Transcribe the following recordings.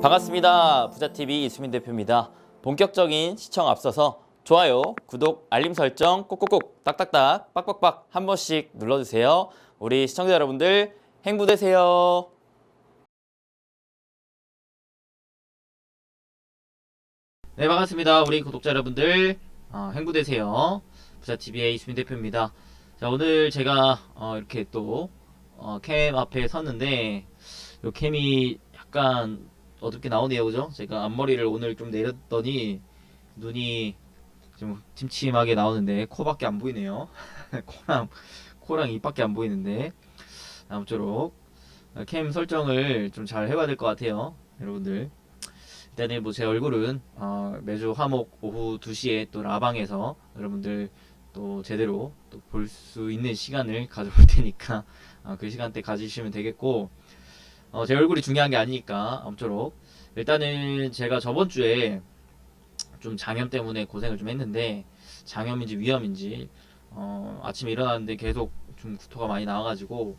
반갑습니다. 부자TV 이수민 대표입니다. 본격적인 시청 앞서서 좋아요, 구독, 알림 설정 꼭꼭꼭 딱딱딱 빡빡빡 한 번씩 눌러주세요. 우리 시청자 여러분들 행부 되세요. 네, 반갑습니다. 우리 구독자 여러분들 행부 되세요. 부자TV의 이수민 대표입니다. 자, 오늘 제가 이렇게 또 캠 앞에 섰는데 요 캠이 약간 어둡게 나오네요, 그죠? 제가 앞머리를 오늘 좀 내렸더니 눈이 좀 침침하게 나오는데 코밖에 안 보이네요. 코랑 입밖에 안 보이는데 아무쪼록 캠 설정을 좀 잘 해봐야 될 것 같아요, 여러분들. 일단은 뭐 제 얼굴은 매주 화목 오후 2시에 또 라방에서 여러분들 또 제대로 또 볼 수 있는 시간을 가져볼 테니까 그 시간대 가지시면 되겠고, 제 얼굴이 중요한 게 아니니까 아무쪼록 일단은 제가 저번 주에 좀 장염 때문에 고생을 좀 했는데, 장염인지 위염인지 아침에 일어났는데 계속 좀 구토가 많이 나와가지고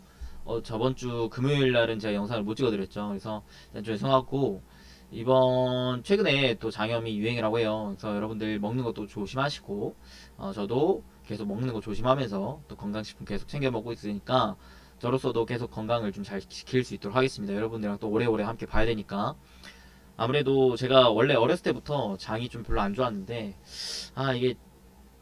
저번 주 금요일 날은 제가 영상을 못 찍어드렸죠. 그래서 일단 죄송하고, 이번 최근에 또 장염이 유행이라고 해요. 그래서 여러분들 먹는 것도 조심하시고, 저도 계속 먹는 거 조심하면서 또 건강식품 계속 챙겨 먹고 있으니까 저로서도 계속 건강을 좀 잘 지킬 수 있도록 하겠습니다. 여러분들이랑 또 오래오래 함께 봐야 되니까. 아무래도 제가 원래 어렸을 때부터 장이 좀 별로 안 좋았는데, 이게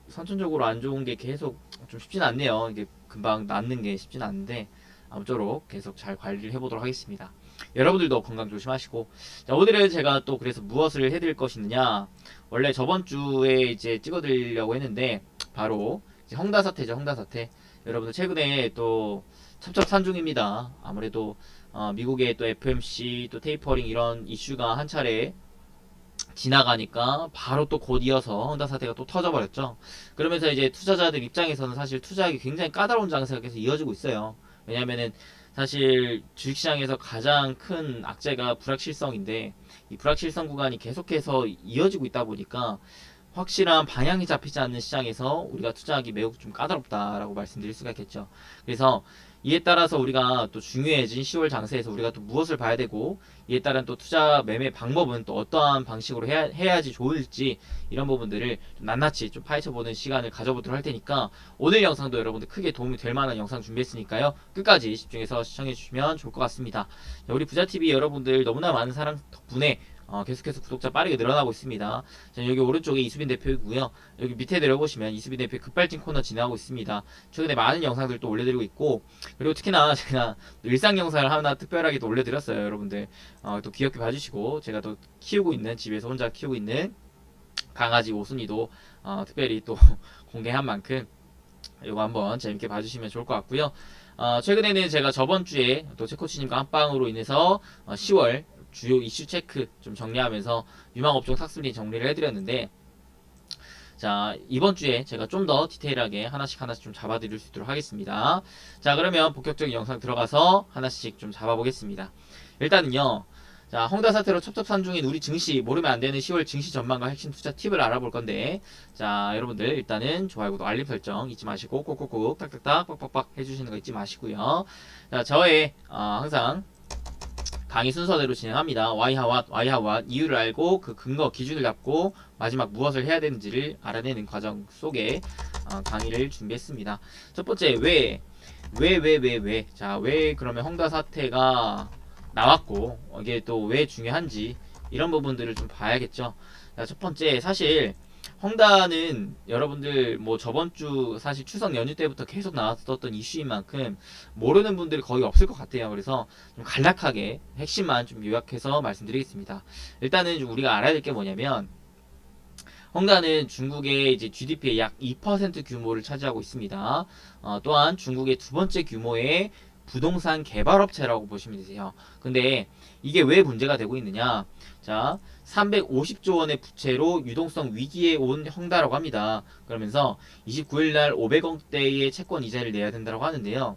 선천적으로 안 좋은 게 계속 좀 쉽진 않네요. 이게 금방 낫는 게 쉽진 않은데, 아무쪼록 계속 잘 관리를 해보도록 하겠습니다. 여러분들도 건강 조심하시고. 자, 오늘은 제가 또 그래서 무엇을 해드릴 것이느냐, 원래 저번 주에 이제 찍어드리려고 했는데 바로 이제 헝다 사태죠. 헝다 사태. 여러분들 최근에 또 첩첩산중입니다. 아무래도 미국의 또 FMC 또 테이퍼링 이런 이슈가 한 차례 지나가니까 바로 또 곧 이어서 헝다 사태가 또 터져버렸죠. 그러면서 이제 투자자들 입장에서는 사실 투자하기 굉장히 까다로운 장세가 계속 이어지고 있어요. 왜냐면은 사실 주식시장에서 가장 큰 악재가 불확실성인데, 이 불확실성 구간이 계속해서 이어지고 있다 보니까 확실한 방향이 잡히지 않는 시장에서 우리가 투자하기 매우 좀 까다롭다라고 말씀드릴 수가 있겠죠. 그래서 이에 따라서 우리가 또 중요해진 10월 장세에서 우리가 또 무엇을 봐야 되고, 이에 따른 또 투자 매매 방법은 또 어떠한 방식으로 해야지 좋을지, 이런 부분들을 좀 낱낱이 좀 파헤쳐보는 시간을 가져보도록 할 테니까 오늘 영상도 여러분들 크게 도움이 될 만한 영상 준비했으니까요, 끝까지 집중해서 시청해주시면 좋을 것 같습니다. 자, 우리 부자TV 여러분들 너무나 많은 사랑 덕분에 계속해서 구독자 빠르게 늘어나고 있습니다. 자, 여기 오른쪽에 이수빈 대표이고요. 여기 밑에 내려보시면 이수빈 대표 급발진 코너 진행하고 있습니다. 최근에 많은 영상들 또 올려드리고 있고, 그리고 특히나 제가 일상 영상을 하나 특별하게 또 올려드렸어요. 여러분들 또 귀엽게 봐주시고, 제가 또 키우고 있는, 집에서 혼자 키우고 있는 강아지 오순이도 특별히 또 공개한 만큼 이거 한번 재밌게 봐주시면 좋을 것 같고요. 최근에는 제가 저번 주에 또 최코치님과 한방으로 인해서 10월 주요 이슈 체크 좀 정리하면서 유망업종 삭스리 정리를 해드렸는데, 자, 이번 주에 제가 좀 더 디테일하게 하나씩 좀 잡아드릴 수 있도록 하겠습니다. 자, 그러면 본격적인 영상 들어가서 하나씩 좀 잡아보겠습니다. 일단은요, 자, 헝다 사태로 첩첩산중인 우리 증시, 모르면 안 되는 10월 증시 전망과 핵심 투자 팁을 알아볼 건데, 자, 여러분들 일단은 좋아요, 구독, 알림 설정 잊지 마시고 꾹꾹꾹 딱딱딱 빡빡빡 해주시는 거 잊지 마시고요. 자, 저의 항상 강의 순서대로 진행합니다. Why, how, what 이유를 알고 그 근거, 기준을 잡고 마지막 무엇을 해야 되는지를 알아내는 과정 속에 강의를 준비했습니다. 첫 번째, 왜. 자, 왜 그러면 헝다 사태가 나왔고, 이게 또 왜 중요한지, 이런 부분들을 좀 봐야겠죠. 자, 첫 번째, 사실 헝다는 여러분들 뭐 저번주 사실 추석 연휴 때부터 계속 나왔었던 이슈인 만큼 모르는 분들이 거의 없을 것 같아요. 그래서 좀 간략하게 핵심만 좀 요약해서 말씀드리겠습니다. 일단은 좀 우리가 알아야 될 게 뭐냐면, 헝다는 중국의 이제 GDP의 약 2% 규모를 차지하고 있습니다. 또한 중국의 두 번째 규모의 부동산 개발업체라고 보시면 되세요. 근데 이게 왜 문제가 되고 있느냐? 자, 350조 원의 부채로 유동성 위기에 온 헝다라고 합니다. 그러면서 29일날 500억대의 채권 이자를 내야 된다고 하는데요.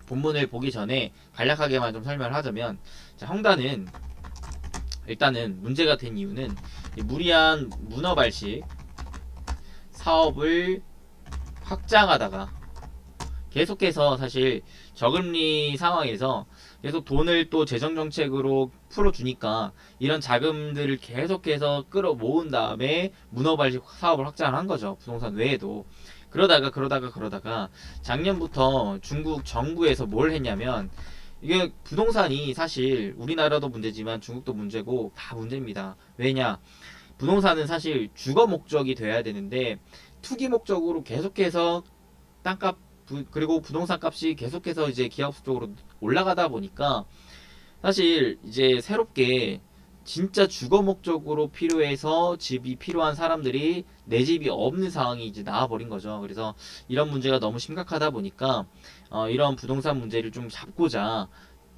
본문을 보기 전에 간략하게만 좀 설명을 하자면, 자, 헝다는 일단은 문제가 된 이유는 무리한 문어발식 사업을 확장하다가 계속해서 사실 저금리 상황에서 계속 돈을 또 재정정책으로 풀어주니까 이런 자금들을 계속해서 끌어모은 다음에 문어발식 사업을 확장한 거죠. 부동산 외에도. 그러다가 작년부터 중국 정부에서 뭘 했냐면, 이게 부동산이 사실 우리나라도 문제지만 중국도 문제고 다 문제입니다. 왜냐? 부동산은 사실 주거 목적이 돼야 되는데 투기 목적으로 계속해서 땅값 그리고 부동산 값이 계속해서 이제 기업 쪽으로 올라가다 보니까 사실 이제 새롭게 진짜 주거 목적으로 필요해서 집이 필요한 사람들이 내 집이 없는 상황이 이제 나와버린 거죠. 그래서 이런 문제가 너무 심각하다 보니까 이런 부동산 문제를 좀 잡고자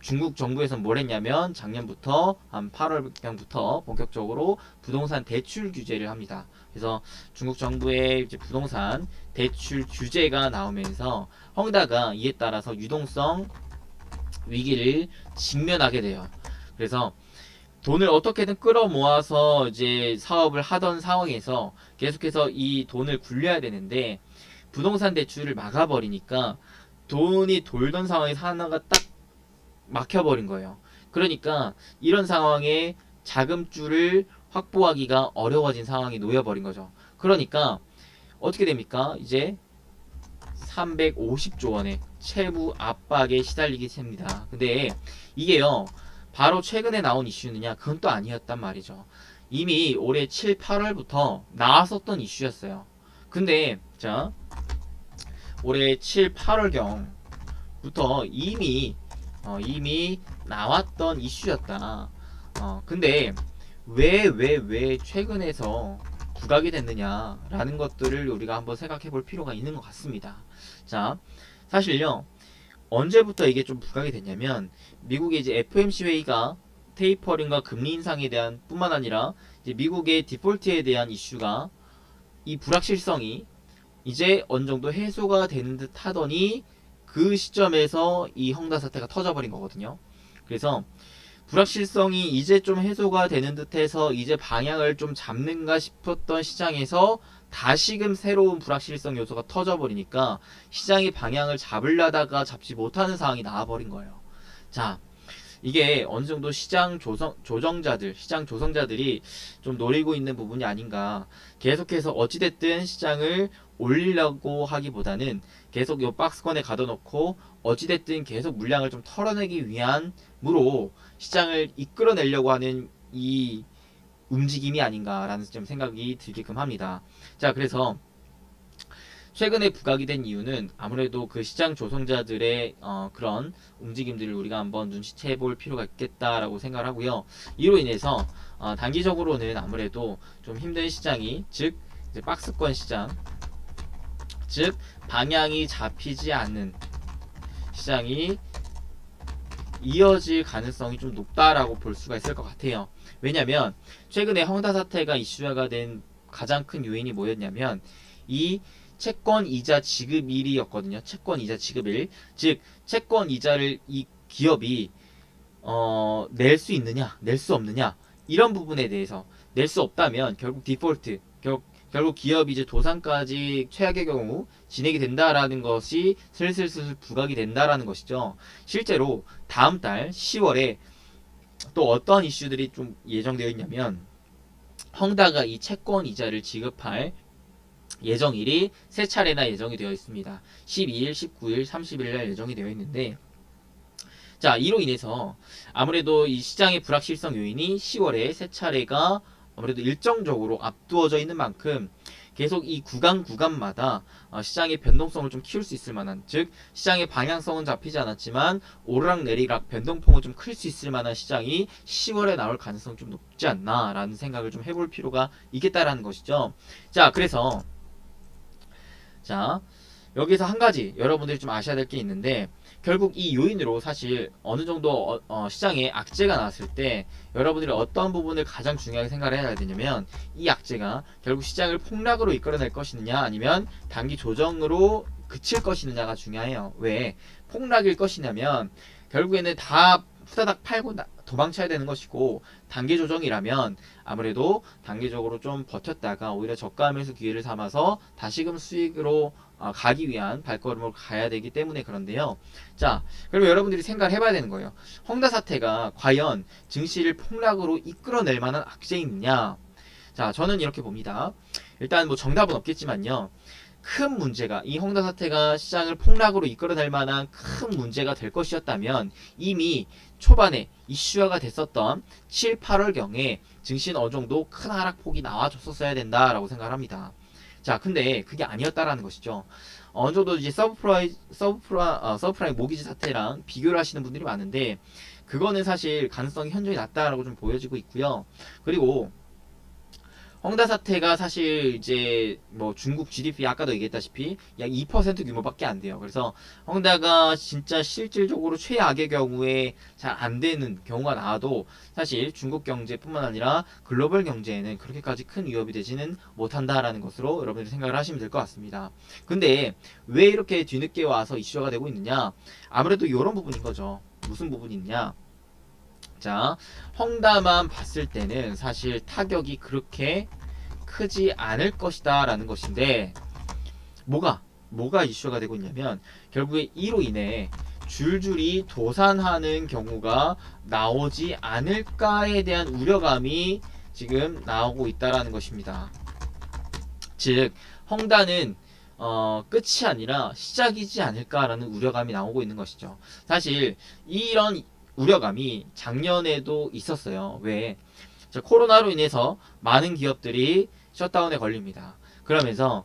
중국 정부에서 뭘 했냐면 작년부터 한 8월경부터 본격적으로 부동산 대출 규제를 합니다. 그래서 중국 정부의 이제 부동산 대출 규제가 나오면서 헝다가 이에 따라서 유동성 위기를 직면하게 돼요. 그래서 돈을 어떻게든 끌어모아서 이제 사업을 하던 상황에서 계속해서 이 돈을 굴려야 되는데 부동산 대출을 막아버리니까 돈이 돌던 상황에서 하나가 딱 막혀버린 거예요. 그러니까 이런 상황에 자금줄을 확보하기가 어려워진 상황이 놓여버린 거죠. 그러니까 어떻게 됩니까? 이제 350조 원의 채무 압박에 시달리게 됩니다. 근데 이게요, 바로 최근에 나온 이슈느냐? 그건 또 아니었단 말이죠. 이미 올해 7, 8월부터 나왔었던 이슈였어요. 근데 자, 올해 7, 8월경부터 이미 나왔던 이슈였다. 근데 왜 최근에서 부각이 됐느냐라는 것들을 우리가 한번 생각해 볼 필요가 있는 것 같습니다. 자, 사실요, 언제부터 이게 좀 부각이 됐냐면, 미국의 이제 FOMC 회의가 테이퍼링과 금리 인상에 대한 뿐만 아니라 이제 미국의 디폴트에 대한 이슈가, 이 불확실성이 이제 어느 정도 해소가 되는 듯 하더니 그 시점에서 이 헝다 사태가 터져버린 거거든요. 그래서 불확실성이 이제 좀 해소가 되는 듯해서 이제 방향을 좀 잡는가 싶었던 시장에서 다시금 새로운 불확실성 요소가 터져버리니까 시장이 방향을 잡으려다가 잡지 못하는 상황이 나와버린 거예요. 자, 이게 어느 정도 시장 조성자들이 좀 노리고 있는 부분이 아닌가. 계속해서 어찌됐든 시장을 올리려고 하기보다는 계속 요 박스권에 가둬놓고 어찌됐든 계속 물량을 좀 털어내기 위함으로 시장을 이끌어내려고 하는 이 움직임이 아닌가라는 좀 생각이 들게끔 합니다. 자, 그래서 최근에 부각이 된 이유는 아무래도 그 시장 조성자들의 그런 움직임들을 우리가 한번 눈치채 볼 필요가 있겠다라고 생각을 하고요. 이로 인해서 단기적으로는 아무래도 좀 힘든 시장이, 즉 이제 박스권 시장, 즉 방향이 잡히지 않는 시장이 이어질 가능성이 좀 높다라고 볼 수가 있을 것 같아요. 왜냐면 최근에 헝다 사태가 이슈화가 된 가장 큰 요인이 뭐였냐면 이 채권 이자 지급일이었거든요. 채권 이자 지급일. 즉 채권 이자를 이 기업이 낼 수 있느냐, 낼 수 없느냐, 이런 부분에 대해서 낼 수 없다면 결국 디폴트, 결국 기업이 이제 도산까지 최악의 경우 진행이 된다라는 것이 슬슬 부각이 된다라는 것이죠. 실제로 다음 달 10월에 또 어떤 이슈들이 좀 예정되어 있냐면, 헝다가 이 채권 이자를 지급할 예정일이 세 차례나 예정이 되어 있습니다. 12일, 19일, 30일 날 예정이 되어 있는데, 자, 이로 인해서 아무래도 이 시장의 불확실성 요인이 10월에 세 차례가 아무래도 일정적으로 앞두어져 있는 만큼 계속 이 구간마다 시장의 변동성을 좀 키울 수 있을 만한, 즉 시장의 방향성은 잡히지 않았지만 오르락내리락 변동폭은 좀 클 수 있을 만한 시장이 10월에 나올 가능성이 좀 높지 않나라는 생각을 좀 해볼 필요가 있겠다라는 것이죠. 자, 그래서 자, 여기서 한 가지 여러분들이 좀 아셔야 될 게 있는데, 결국 이 요인으로 사실 어느 정도 시장에 악재가 나왔을 때 여러분들이 어떤 부분을 가장 중요하게 생각을 해야 되냐면, 이 악재가 결국 시장을 폭락으로 이끌어낼 것이느냐 아니면 단기 조정으로 그칠 것이느냐가 중요해요. 왜 폭락일 것이냐면 결국에는 다 후다닥 팔고 도망쳐야 되는 것이고, 단기 조정이라면 아무래도 단기적으로 좀 버텼다가 오히려 저가하면서 기회를 삼아서 다시금 수익으로 가기 위한 발걸음으로 가야 되기 때문에 그런데요. 자, 그럼 여러분들이 생각을 해봐야 되는 거예요. 헝다 사태가 과연 증시를 폭락으로 이끌어낼 만한 악재이느냐? 자, 저는 이렇게 봅니다. 일단 뭐 정답은 없겠지만요. 큰 문제가, 이 헝다 사태가 시장을 폭락으로 이끌어낼 만한 큰 문제가 될 것이었다면 이미 초반에 이슈화가 됐었던 7, 8월경에 증시는 어느 정도 큰 하락폭이 나와줬었어야 된다라고 생각을 합니다. 자, 근데 그게 아니었다라는 것이죠. 어느 정도 이제 서브프라임 모기지 사태랑 비교를 하시는 분들이 많은데, 그거는 사실 가능성이 현저히 낮다라고 좀 보여지고 있고요. 그리고 헝다 사태가 사실 이제 뭐 중국 GDP 아까도 얘기했다시피 약 2% 규모밖에 안 돼요. 그래서 헝다가 진짜 실질적으로 최악의 경우에 잘 안 되는 경우가 나와도 사실 중국 경제뿐만 아니라 글로벌 경제에는 그렇게까지 큰 위협이 되지는 못한다라는 것으로 여러분들이 생각을 하시면 될 것 같습니다. 근데 왜 이렇게 뒤늦게 와서 이슈가 되고 있느냐? 아무래도 이런 부분인 거죠. 무슨 부분이 있냐? 자, 헝다만 봤을 때는 사실 타격이 그렇게 크지 않을 것이다 라는 것인데, 뭐가 이슈가 되고 있냐면 결국에 이로 인해 줄줄이 도산하는 경우가 나오지 않을까에 대한 우려감이 지금 나오고 있다라는 것입니다. 즉 헝다는 끝이 아니라 시작이지 않을까라는 우려감이 나오고 있는 것이죠. 사실 이런 우려감이 작년에도 있었어요. 왜? 코로나로 인해서 많은 기업들이 셧다운에 걸립니다. 그러면서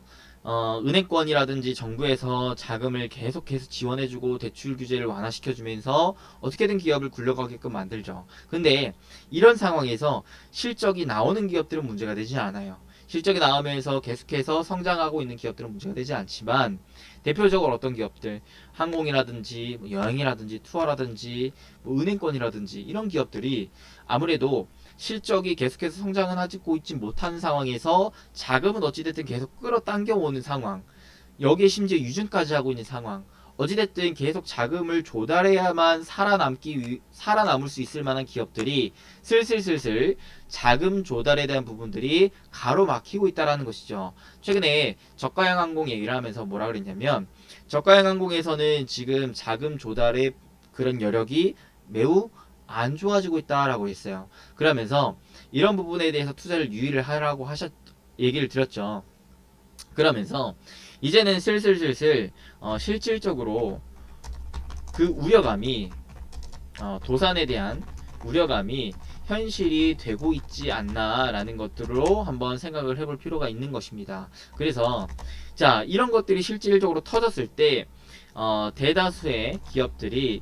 은행권이라든지 정부에서 자금을 계속해서 지원해주고 대출 규제를 완화시켜주면서 어떻게든 기업을 굴러가게끔 만들죠. 근데 이런 상황에서 실적이 나오는 기업들은 문제가 되지 않아요. 실적이 나오면서 계속해서 성장하고 있는 기업들은 문제가 되지 않지만, 대표적으로 어떤 기업들, 항공이라든지 여행이라든지 투어라든지 은행권이라든지 이런 기업들이 아무래도 실적이 계속해서 성장은 하고 있지 못하는 상황에서 자금은 어찌됐든 계속 끌어당겨 오는 상황, 여기에 심지어 유증까지 하고 있는 상황, 어찌됐든 계속 자금을 조달해야만 살아남을 수 있을 만한 기업들이 슬슬 자금 조달에 대한 부분들이 가로막히고 있다라는 것이죠. 최근에 저가형 항공 얘기를 하면서 뭐라 그랬냐면, 저가형 항공에서는 지금 자금 조달의 그런 여력이 매우 안 좋아지고 있다라고 했어요. 그러면서 이런 부분에 대해서 투자를 유의를 하라고 얘기를 드렸죠. 그러면서 이제는 슬슬 실질적으로 그 우려감이, 도산에 대한 우려감이 현실이 되고 있지 않나라는 것들로 한번 생각을 해볼 필요가 있는 것입니다. 그래서 자, 이런 것들이 실질적으로 터졌을 때 대다수의 기업들이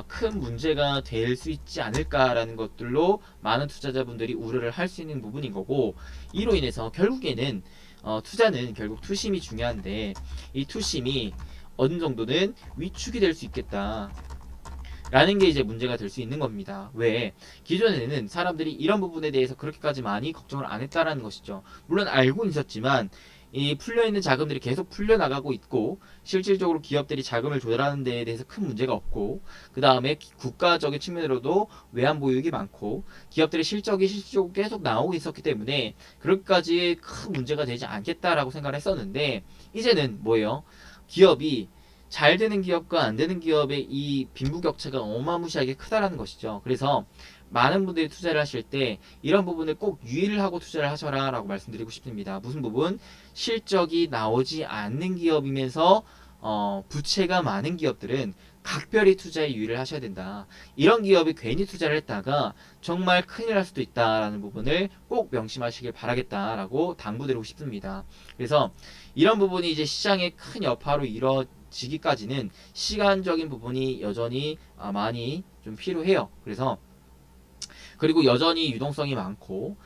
큰 문제가 될 수 있지 않을까라는 것들로 많은 투자자분들이 우려를 할 수 있는 부분인 거고, 이로 인해서 결국에는 투자는 결국 투심이 중요한데, 이 투심이 어느 정도는 위축이 될 수 있겠다 라는 게 이제 문제가 될 수 있는 겁니다. 왜? 기존에는 사람들이 이런 부분에 대해서 그렇게까지 많이 걱정을 안 했다라는 것이죠. 물론 알고 있었지만 이 풀려있는 자금들이 계속 풀려나가고 있고, 실질적으로 기업들이 자금을 조달하는 데에 대해서 큰 문제가 없고, 그 다음에 국가적인 측면으로도 외환 보유액이 많고, 기업들의 실적이 실질적으로 계속 나오고 있었기 때문에 그렇게까지 큰 문제가 되지 않겠다라고 생각을 했었는데, 이제는 뭐예요? 기업이 잘 되는 기업과 안 되는 기업의 이 빈부격차가 어마무시하게 크다라는 것이죠. 그래서 많은 분들이 투자를 하실 때 이런 부분을 꼭 유의를 하고 투자를 하셔라 라고 말씀드리고 싶습니다. 무슨 부분? 실적이 나오지 않는 기업이면서 부채가 많은 기업들은 각별히 투자에 유의를 하셔야 된다. 이런 기업이 괜히 투자를 했다가 정말 큰일 날 수도 있다라는 부분을 꼭 명심하시길 바라겠다라고 당부드리고 싶습니다. 그래서 이런 부분이 이제 시장의 큰 여파로 이뤄지기까지는 시간적인 부분이 여전히 많이 좀 필요해요. 그리고 여전히 유동성이 많고,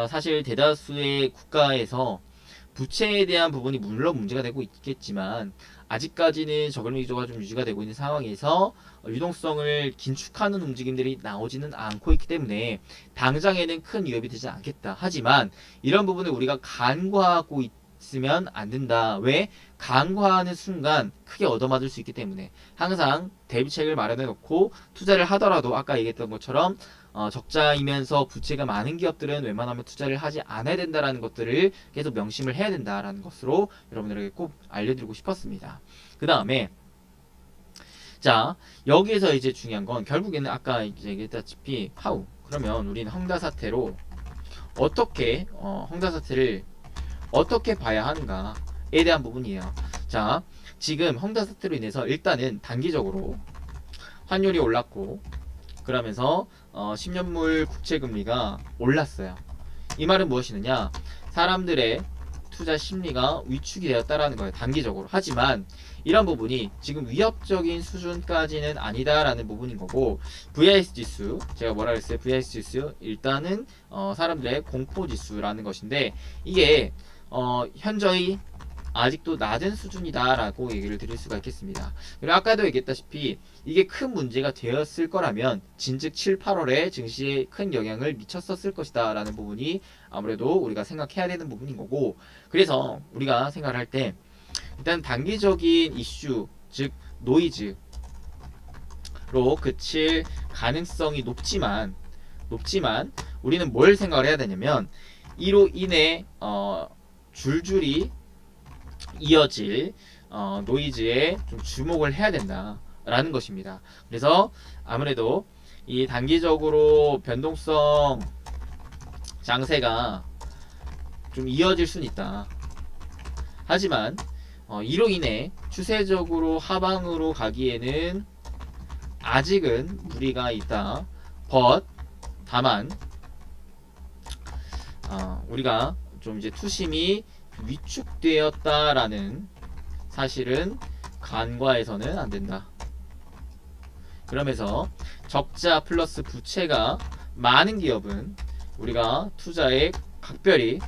사실 대다수의 국가에서 부채에 대한 부분이 물론 문제가 되고 있겠지만 아직까지는 저금리 기조가 좀 유지가 되고 있는 상황에서 유동성을 긴축하는 움직임들이 나오지는 않고 있기 때문에 당장에는 큰 위협이 되지 않겠다. 하지만 이런 부분을 우리가 간과하고 있으면 안 된다. 왜? 간과하는 순간 크게 얻어맞을 수 있기 때문에 항상 대비책을 마련해 놓고 투자를 하더라도 아까 얘기했던 것처럼 적자이면서 부채가 많은 기업들은 웬만하면 투자를 하지 않아야 된다라는 것들을 계속 명심을 해야 된다라는 것으로 여러분들에게 꼭 알려드리고 싶었습니다. 그 다음에 자, 여기에서 이제 중요한 건 결국에는 아까 이제 얘기했다시피 하우. 그러면 우리는 헝다 사태로 어떻게 헝다 사태를 어떻게 봐야 하는가에 대한 부분이에요. 자, 지금 헝다 사태로 인해서 일단은 단기적으로 환율이 올랐고 그러면서 10년물 국채 금리가 올랐어요. 이 말은 무엇이느냐? 사람들의 투자 심리가 위축이 되었다라는 거예요. 단기적으로. 하지만 이런 부분이 지금 위협적인 수준까지는 아니다라는 부분인 거고 VIX 지수, 제가 뭐라 그랬어요? VIX 지수 일단은 사람들의 공포 지수라는 것인데 이게 현저히 아직도 낮은 수준이다라고 얘기를 드릴 수가 있겠습니다. 그리고 아까도 얘기했다시피 이게 큰 문제가 되었을 거라면 진즉 7, 8월에 증시에 큰 영향을 미쳤었을 것이다 라는 부분이 아무래도 우리가 생각해야 되는 부분인 거고 그래서 우리가 생각을 할 때 일단 단기적인 이슈 즉 노이즈로 그칠 가능성이 높지만 우리는 뭘 생각을 해야 되냐면 이로 인해 줄줄이 이어질 노이즈에 좀 주목을 해야 된다라는 것입니다. 그래서 아무래도 이 단기적으로 변동성 장세가 좀 이어질 수는 있다. 하지만 이로 인해 추세적으로 하방으로 가기에는 아직은 무리가 있다. 다만 우리가 좀 이제 투심이 위축되었다라는 사실은 간과해서는 안 된다. 그러면서 적자 플러스 부채가 많은 기업은 우리가 투자에 각별히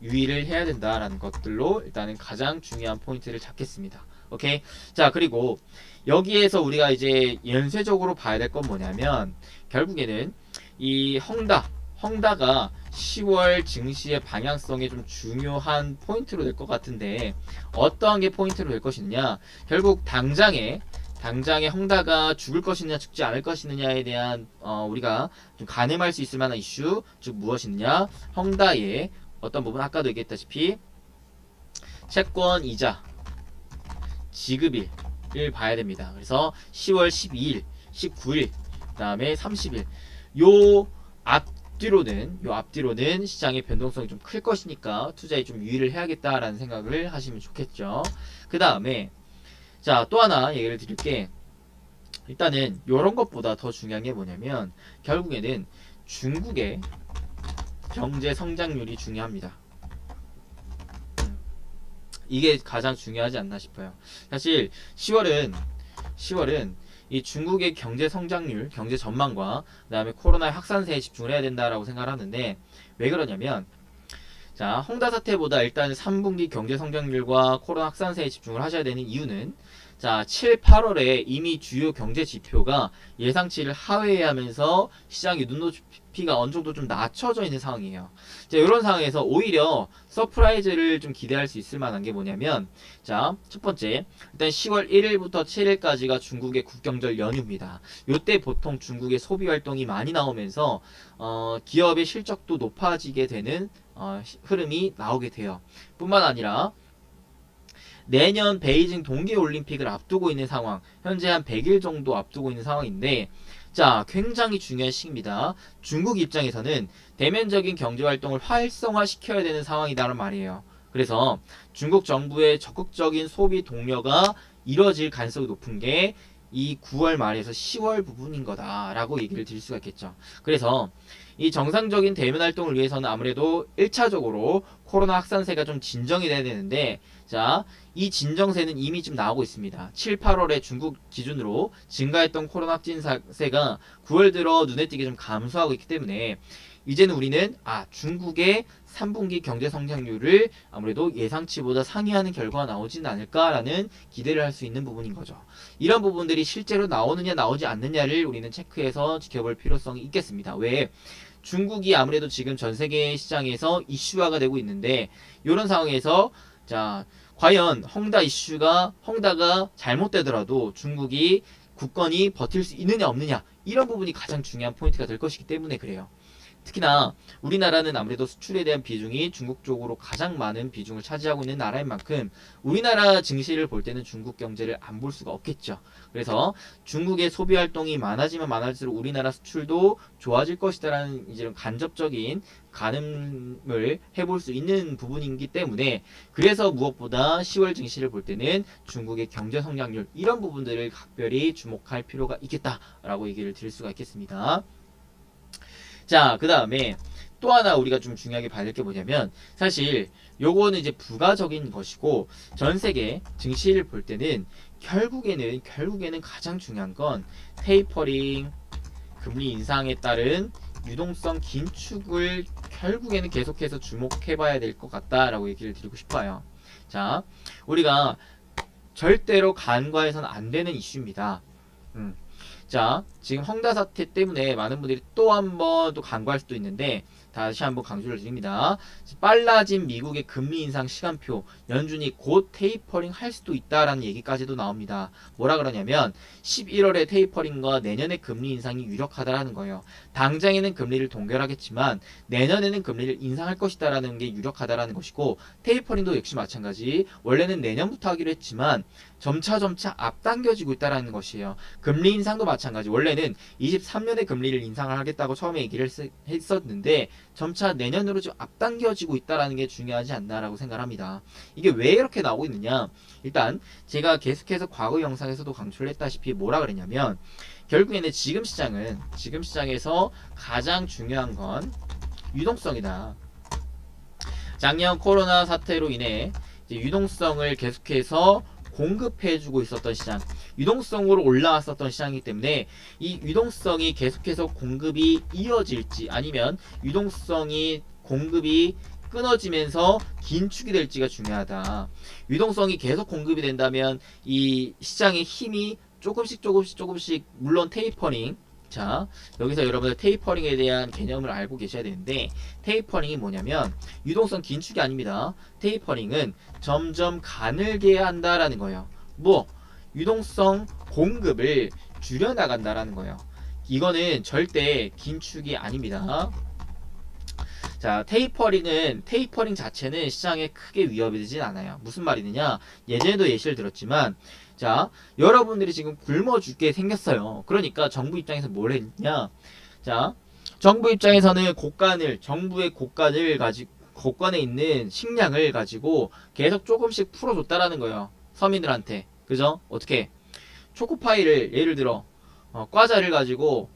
유의를 해야 된다라는 것들로 일단은 가장 중요한 포인트를 잡겠습니다. 오케이. 자, 그리고 여기에서 우리가 이제 연쇄적으로 봐야 될 건 뭐냐면 결국에는 이 헝다가 10월 증시의 방향성에 좀 중요한 포인트로 될 것 같은데 어떠한 게 포인트로 될 것이냐 결국 당장에 헝다가 죽을 것이냐 죽지 않을 것이냐에 대한 우리가 좀 가늠할 수 있을 만한 이슈 즉 무엇이냐 헝다의 어떤 부분 아까도 얘기했다시피 채권 이자 지급일을 봐야 됩니다. 그래서 10월 12일 19일 그 다음에 30일 요 앞뒤로는 시장의 변동성이 좀 클 것이니까 투자에 좀 유의를 해야겠다라는 생각을 하시면 좋겠죠. 그 다음에 자, 또 하나 얘기를 드릴게. 일단은 이런 것보다 더 중요한 게 뭐냐면 결국에는 중국의 경제 성장률이 중요합니다. 이게 가장 중요하지 않나 싶어요. 사실 10월은 이 중국의 경제 성장률, 경제 전망과 그다음에 코로나의 확산세에 집중을 해야 된다라고 생각을 하는데 왜 그러냐면 자, 헝다 사태보다 일단 3분기 경제 성장률과 코로나 확산세에 집중을 하셔야 되는 이유는 자, 7, 8월에 이미 주요 경제 지표가 예상치를 하회하면서 시장의 눈높이가 어느 정도 좀 낮춰져 있는 상황이에요. 자, 이런 상황에서 오히려 서프라이즈를 좀 기대할 수 있을 만한 게 뭐냐면 자, 첫 번째, 일단 10월 1일부터 7일까지가 중국의 국경절 연휴입니다. 요때 보통 중국의 소비 활동이 많이 나오면서 기업의 실적도 높아지게 되는 흐름이 나오게 돼요. 뿐만 아니라 내년 베이징 동계올림픽을 앞두고 있는 상황, 현재 한 100일 정도 앞두고 있는 상황인데 자, 굉장히 중요한 시기입니다. 중국 입장에서는 대면적인 경제활동을 활성화시켜야 되는 상황이다라는 말이에요. 그래서 중국 정부의 적극적인 소비 동료가 이뤄질 가능성이 높은 게 이 9월 말에서 10월 부분인 거다라고 얘기를 드릴 수가 있겠죠. 그래서 이 정상적인 대면 활동을 위해서는 아무래도 1차적으로 코로나 확산세가 좀 진정이 돼야 되는데 자, 이 진정세는 이미 좀 나오고 있습니다. 7, 8월에 중국 기준으로 증가했던 코로나 확진세가 9월 들어 눈에 띄게 좀 감소하고 있기 때문에 이제는 우리는 중국의 3분기 경제 성장률을 아무래도 예상치보다 상회하는 결과가 나오진 않을까라는 기대를 할 수 있는 부분인 거죠. 이런 부분들이 실제로 나오느냐 나오지 않느냐를 우리는 체크해서 지켜볼 필요성이 있겠습니다. 왜? 중국이 아무래도 지금 전 세계 시장에서 이슈화가 되고 있는데 이런 상황에서 자, 과연 헝다가 잘못되더라도 중국이 굳건히 버틸 수 있느냐 없느냐 이런 부분이 가장 중요한 포인트가 될 것이기 때문에 그래요. 특히나 우리나라는 아무래도 수출에 대한 비중이 중국 쪽으로 가장 많은 비중을 차지하고 있는 나라인 만큼 우리나라 증시를 볼 때는 중국 경제를 안 볼 수가 없겠죠. 그래서 중국의 소비 활동이 많아지면 많아질수록 우리나라 수출도 좋아질 것이다라는 이제 간접적인 가늠을 해볼 수 있는 부분이기 때문에 그래서 무엇보다 10월 증시를 볼 때는 중국의 경제 성장률 이런 부분들을 각별히 주목할 필요가 있겠다라고 얘기를 드릴 수가 있겠습니다. 자, 그 다음에 또 하나 우리가 좀 중요하게 봐야 될 게 뭐냐면 사실 요거는 이제 부가적인 것이고 전 세계 증시를 볼 때는 결국에는 가장 중요한 건 테이퍼링, 금리 인상에 따른 유동성 긴축을 결국에는 계속해서 주목해 봐야 될 것 같다라고 얘기를 드리고 싶어요. 자, 우리가 절대로 간과해서는 안 되는 이슈입니다. 자, 지금 헝다 사태 때문에 많은 분들이 또 한 번 또 간과할 수도 있는데 다시 한번 강조를 드립니다. 빨라진 미국의 금리 인상 시간표, 연준이 곧 테이퍼링 할 수도 있다라는 얘기까지도 나옵니다. 뭐라 그러냐면 11월에 테이퍼링과 내년의 금리 인상이 유력하다라는 거예요. 당장에는 금리를 동결하겠지만 내년에는 금리를 인상할 것이다라는 게 유력하다라는 것이고 테이퍼링도 역시 마찬가지. 원래는 내년부터 하기로 했지만 점차 앞당겨지고 있다라는 것이에요. 금리 인상도 마찬가지. 원래는 23년에 금리를 인상을 하겠다고 처음에 얘기를 했었는데 점차 내년으로 좀 앞당겨지고 있다라는 게 중요하지 않나라고 생각합니다. 이게 왜 이렇게 나오고 있느냐? 일단 제가 계속해서 과거 영상에서도 강조를 했다시피 뭐라 그랬냐면 결국에는 지금 시장에서 가장 중요한 건 유동성이다. 작년 코로나 사태로 인해 이제 유동성을 계속해서 공급해주고 있었던 시장, 유동성으로 올라왔었던 시장이기 때문에 이 유동성이 계속해서 공급이 이어질지 아니면 유동성이 공급이 끊어지면서 긴축이 될지가 중요하다. 유동성이 계속 공급이 된다면 이 시장의 힘이 조금씩 물론 테이퍼링. 자, 여기서 여러분들 테이퍼링에 대한 개념을 알고 계셔야 되는데 테이퍼링이 뭐냐면 유동성 긴축이 아닙니다. 테이퍼링은 점점 가늘게 한다라는 거예요. 뭐 유동성 공급을 줄여나간다라는 거예요. 이거는 절대 긴축이 아닙니다. 자, 테이퍼링 자체는 시장에 크게 위협이 되진 않아요. 무슨 말이느냐? 예전에도 예시를 들었지만 자, 여러분들이 지금 굶어 죽게 생겼어요. 그러니까 정부 입장에서 뭘 했냐? 자, 정부 입장에서는 정부의 곳간에 있는 식량을 가지고 계속 조금씩 풀어줬다라는 거예요. 서민들한테. 그죠? 어떻게? 초코파이를 예를 들어, 과자를 가지고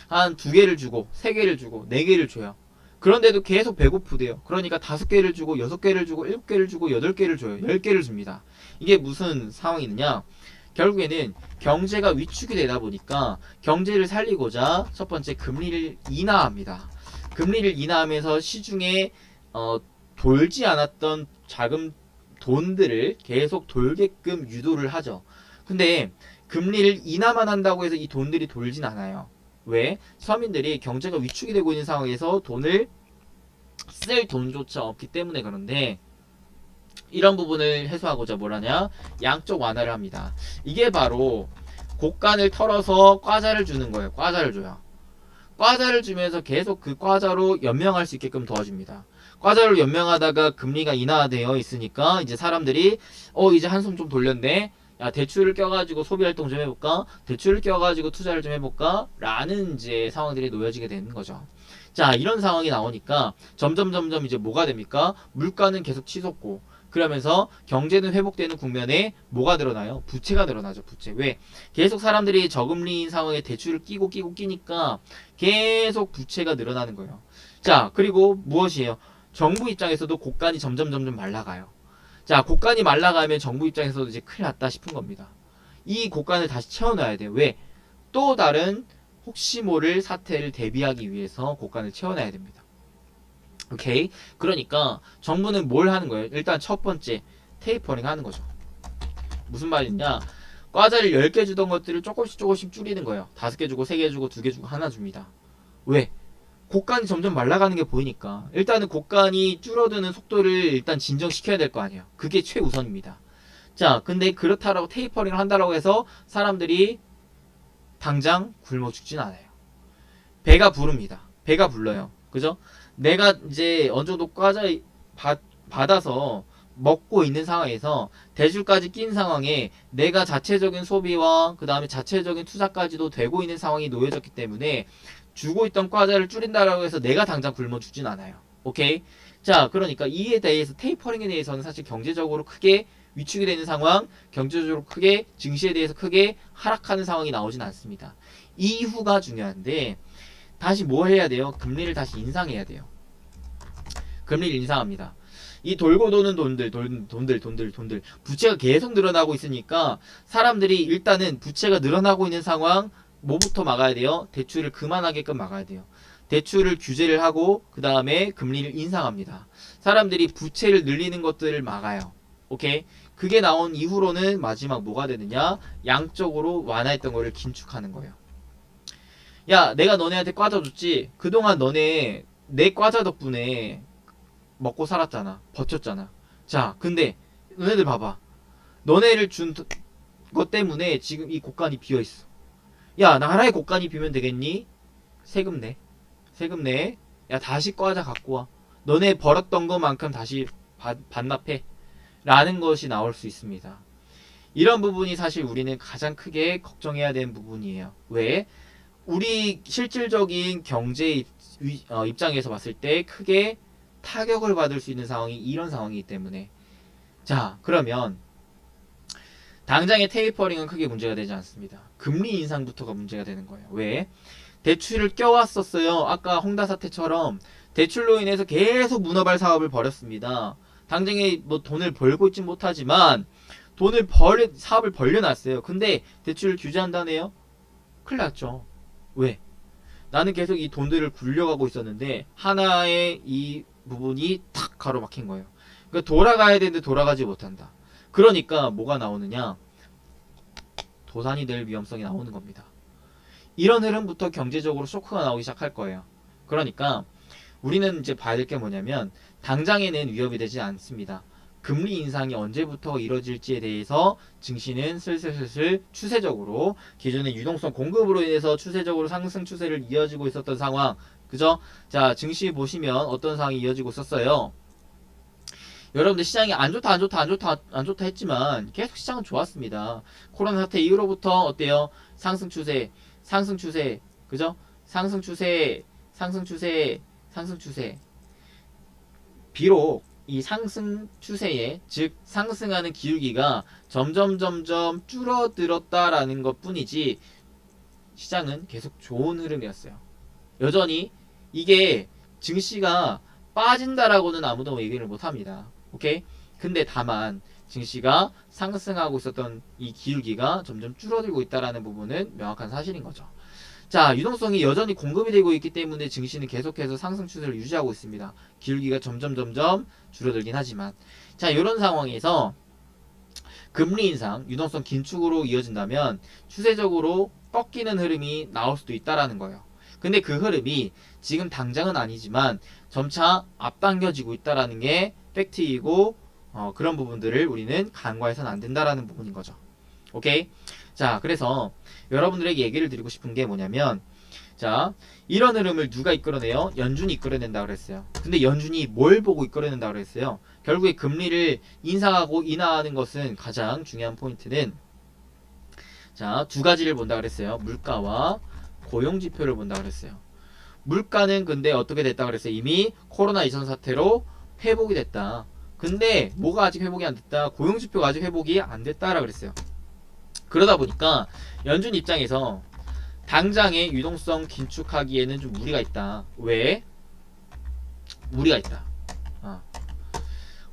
한 2개를 주고, 3개를 주고, 4개를 줘요. 그런데도 계속 배고프대요. 그러니까 5개를 주고 6개를 주고 7개를 주고 8개를 줘요. 10개를 줍니다. 이게 무슨 상황이느냐? 결국에는 경제가 위축이 되다 보니까 경제를 살리고자 첫 번째 금리를 인하합니다. 금리를 인하하면서 시중에 돌지 않았던 자금 돈들을 계속 돌게끔 유도를 하죠. 근데 금리를 인하만 한다고 해서 이 돈들이 돌진 않아요. 왜? 서민들이 경제가 위축이 되고 있는 상황에서 돈을 쓸 돈조차 없기 때문에 그런데 이런 부분을 해소하고자 뭐라냐? 양적 완화를 합니다. 이게 바로 곡간을 털어서 과자를 주는 거예요. 과자를 줘요. 과자를 주면서 계속 그 과자로 연명할 수 있게끔 도와줍니다. 과자로 연명하다가 금리가 인하되어 있으니까 이제 사람들이 이제 한숨 좀 돌렸네. 야, 대출을 껴가지고 소비활동 좀 해볼까? 대출을 껴가지고 투자를 좀 해볼까? 라는 이제 상황들이 놓여지게 되는 거죠. 자, 이런 상황이 나오니까 점점 이제 뭐가 됩니까? 물가는 계속 치솟고 그러면서 경제는 회복되는 국면에 뭐가 늘어나요? 부채가 늘어나죠. 부채. 왜? 계속 사람들이 저금리인 상황에 대출을 끼니까 계속 부채가 늘어나는 거예요. 자, 그리고 무엇이에요? 정부 입장에서도 곡간이 점점 말라가요. 자, 곡간이 말라가면 정부 입장에서도 이제 큰일 났다 싶은 겁니다. 이 곡간을 다시 채워놔야 돼요. 왜? 또 다른 혹시 모를 사태를 대비하기 위해서 곡간을 채워놔야 됩니다. 오케이? 그러니까 정부는 뭘 하는 거예요? 일단 첫 번째 테이퍼링 하는 거죠. 무슨 말이냐? 과자를 10개 주던 것들을 조금씩 줄이는 거예요. 5개 주고 3개 주고 2개 주고 하나 줍니다. 왜? 곡간이 점점 말라가는 게 보이니까 일단은 곡간이 줄어드는 속도를 일단 진정시켜야 될 거 아니에요. 그게 최우선입니다. 자, 근데 그렇다라고 테이퍼링을 한다라고 해서 사람들이 당장 굶어 죽진 않아요. 배가 부릅니다. 배가 불러요. 그죠? 내가 이제 어느 정도 받아서 먹고 있는 상황에서 대출까지 낀 상황에 내가 자체적인 소비와 그 다음에 자체적인 투자까지도 되고 있는 상황이 놓여졌기 때문에 주고 있던 과자를 줄인다라고 해서 내가 당장 굶어 죽진 않아요. 오케이? 자, 그러니까 이에 대해서 테이퍼링에 대해서는 사실 경제적으로 크게 위축이 되는 상황, 경제적으로 크게 증시에 대해서 크게 하락하는 상황이 나오진 않습니다. 이후가 중요한데 다시 뭐 해야 돼요? 금리를 다시 인상해야 돼요. 금리를 인상합니다. 이 돌고 도는 돈들 부채가 계속 늘어나고 있으니까 사람들이 일단은 부채가 늘어나고 있는 상황 뭐부터 막아야 돼요? 대출을 그만하게끔 막아야 돼요. 대출을 규제를 하고 그 다음에 금리를 인상합니다. 사람들이 부채를 늘리는 것들을 막아요. 오케이? 그게 나온 이후로는 마지막 뭐가 되느냐? 양적으로 완화했던 거를 긴축하는 거예요. 야, 내가 너네한테 과자 줬지? 그동안 너네 내 과자 덕분에 먹고 살았잖아. 버텼잖아. 자, 근데 너네들 봐봐. 너네를 준 것 때문에 지금 이 곳간이 비어있어. 야, 나라의 곳간이 비면 되겠니? 세금 내. 세금 내. 야, 다시 과자 갖고 와. 너네 벌었던 것만큼 다시 반납해. 라는 것이 나올 수 있습니다. 이런 부분이 사실 우리는 가장 크게 걱정해야 되는 부분이에요. 왜? 우리 실질적인 경제 입장에서 봤을 때 크게 타격을 받을 수 있는 상황이 이런 상황이기 때문에. 자, 그러면 당장의 테이퍼링은 크게 문제가 되지 않습니다. 금리 인상부터가 문제가 되는 거예요. 왜? 대출을 껴왔었어요. 아까 홍다 사태처럼 대출로 인해서 계속 문어발 사업을 벌였습니다. 당장에 뭐 돈을 벌고 있진 못하지만 사업을 벌려놨어요. 근데 대출을 규제한다네요? 큰일 났죠. 왜? 나는 계속 이 돈들을 굴려가고 있었는데 하나의 이 부분이 탁 가로막힌 거예요. 그러니까 돌아가야 되는데 돌아가지 못한다. 그러니까 뭐가 나오느냐? 도산이 될 위험성이 나오는 겁니다. 이런 흐름부터 경제적으로 쇼크가 나오기 시작할 거예요. 그러니까 우리는 이제 봐야 될 게 뭐냐면 당장에는 위협이 되지 않습니다. 금리 인상이 언제부터 이뤄질지에 대해서 증시는 슬슬 추세적으로 기존의 유동성 공급으로 인해서 추세적으로 상승 추세를 이어지고 있었던 상황, 그죠? 자, 증시 보시면 어떤 상황이 이어지고 있었어요. 여러분들 시장이 안 좋다 했지만 계속 시장은 좋았습니다. 코로나 사태 이후로부터 어때요? 상승 추세, 그죠? 상승 추세. 비록 이 상승 추세에, 즉 상승하는 기울기가 점점 줄어들었다라는 것 뿐이지 시장은 계속 좋은 흐름이었어요. 여전히 이게 증시가 빠진다라고는 아무도 얘기를 못합니다. 오케이? 근데 다만 증시가 상승하고 있었던 이 기울기가 점점 줄어들고 있다라는 부분은 명확한 사실인 거죠. 자, 유동성이 여전히 공급이 되고 있기 때문에 증시는 계속해서 상승 추세를 유지하고 있습니다. 기울기가 점점 줄어들긴 하지만. 자, 이런 상황에서 금리 인상, 유동성 긴축으로 이어진다면 추세적으로 꺾이는 흐름이 나올 수도 있다라는 거예요. 근데 그 흐름이 지금 당장은 아니지만 점차 앞당겨지고 있다라는 게 팩트이고, 그런 부분들을 우리는 간과해서는 안 된다라는 부분인 거죠. 오케이? 자, 그래서 여러분들에게 얘기를 드리고 싶은 게 뭐냐면, 자, 이런 흐름을 누가 이끌어내요? 연준이 이끌어낸다 그랬어요. 근데 연준이 뭘 보고 이끌어낸다 그랬어요? 결국에 금리를 인상하고 인하하는 것은 가장 중요한 포인트는, 자, 두 가지를 본다 그랬어요. 물가와 고용지표를 본다 그랬어요. 물가는 근데 어떻게 됐다 그랬어요? 이미 코로나 이전 사태로 회복이 됐다. 근데 뭐가 아직 회복이 안 됐다? 고용지표가 아직 회복이 안 됐다라 그랬어요. 그러다 보니까 연준 입장에서 당장의 유동성 긴축하기에는 좀 무리가 있다. 왜? 무리가 있다.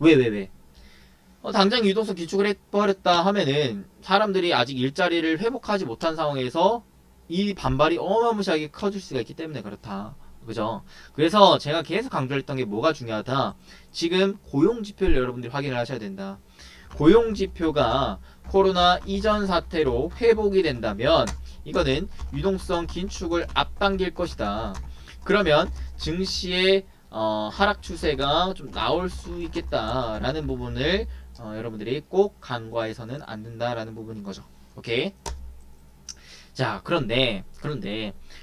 왜? 당장 유동성 긴축을 해버렸다 하면은 사람들이 아직 일자리를 회복하지 못한 상황에서 이 반발이 어마무시하게 커질 수가 있기 때문에 그렇다. 그죠? 그래서 제가 계속 강조했던 게 뭐가 중요하다. 지금 고용지표를 여러분들이 확인을 하셔야 된다. 고용지표가 코로나 이전 사태로 회복이 된다면 이거는 유동성 긴축을 앞당길 것이다. 그러면 증시의 하락 추세가 좀 나올 수 있겠다라는 부분을 여러분들이 꼭 간과해서는 안 된다라는 부분인 거죠. 오케이. 자, 그런데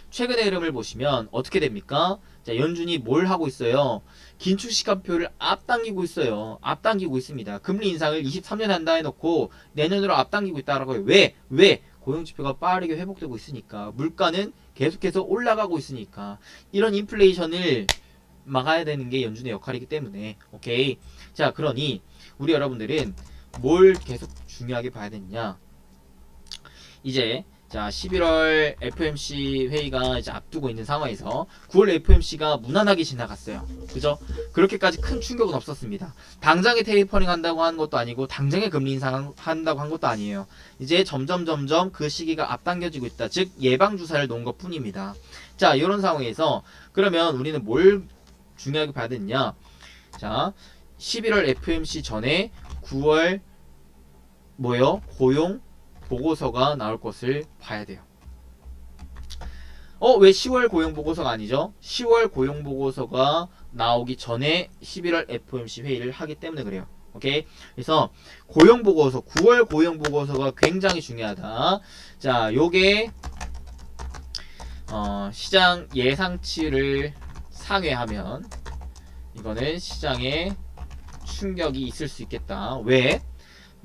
최근의 흐름을 보시면 어떻게 됩니까? 자, 연준이 뭘 하고 있어요? 긴축 시간표를 앞당기고 있어요. 앞당기고 있습니다. 금리 인상을 23년에 한다 해놓고 내년으로 앞당기고 있다라고 해요. 왜? 고용지표가 빠르게 회복되고 있으니까. 물가는 계속해서 올라가고 있으니까. 이런 인플레이션을 막아야 되는 게 연준의 역할이기 때문에. 오케이. 자, 그러니 우리 여러분들은 뭘 계속 중요하게 봐야 되느냐? 이제 자, 11월 FOMC 회의가 이제 앞두고 있는 상황에서 9월 FOMC가 무난하게 지나갔어요. 그죠? 그렇게까지 큰 충격은 없었습니다. 당장에 테이퍼링 한다고 하는 것도 아니고 당장에 금리 인상한다고 한 것도 아니에요. 이제 점점 그 시기가 앞당겨지고 있다. 즉 예방 주사를 놓은 것뿐입니다. 자, 이런 상황에서 그러면 우리는 뭘 중요하게 봐야 되느냐? 자, 11월 FOMC 전에 9월 뭐요? 고용 보고서가 나올 것을 봐야 돼요. 왜 10월 고용 보고서가 아니죠? 10월 고용 보고서가 나오기 전에 11월 FOMC 회의를 하기 때문에 그래요. 오케이? 그래서 고용 보고서, 9월 고용 보고서가 굉장히 중요하다. 자, 요게 시장 예상치를 상회하면 이거는 시장에 충격이 있을 수 있겠다. 왜?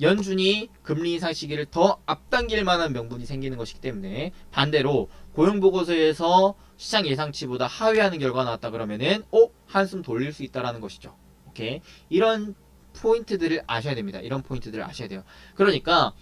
연준이 금리 인상 시기를 더 앞당길 만한 명분이 생기는 것이기 때문에 반대로 고용보고서에서 시장 예상치보다 하회하는 결과가 나왔다 그러면은 한숨 돌릴 수 있다라는 것이죠. 오케이. 이런 포인트들을 아셔야 됩니다. 이런 포인트들을 아셔야 돼요. 그러니까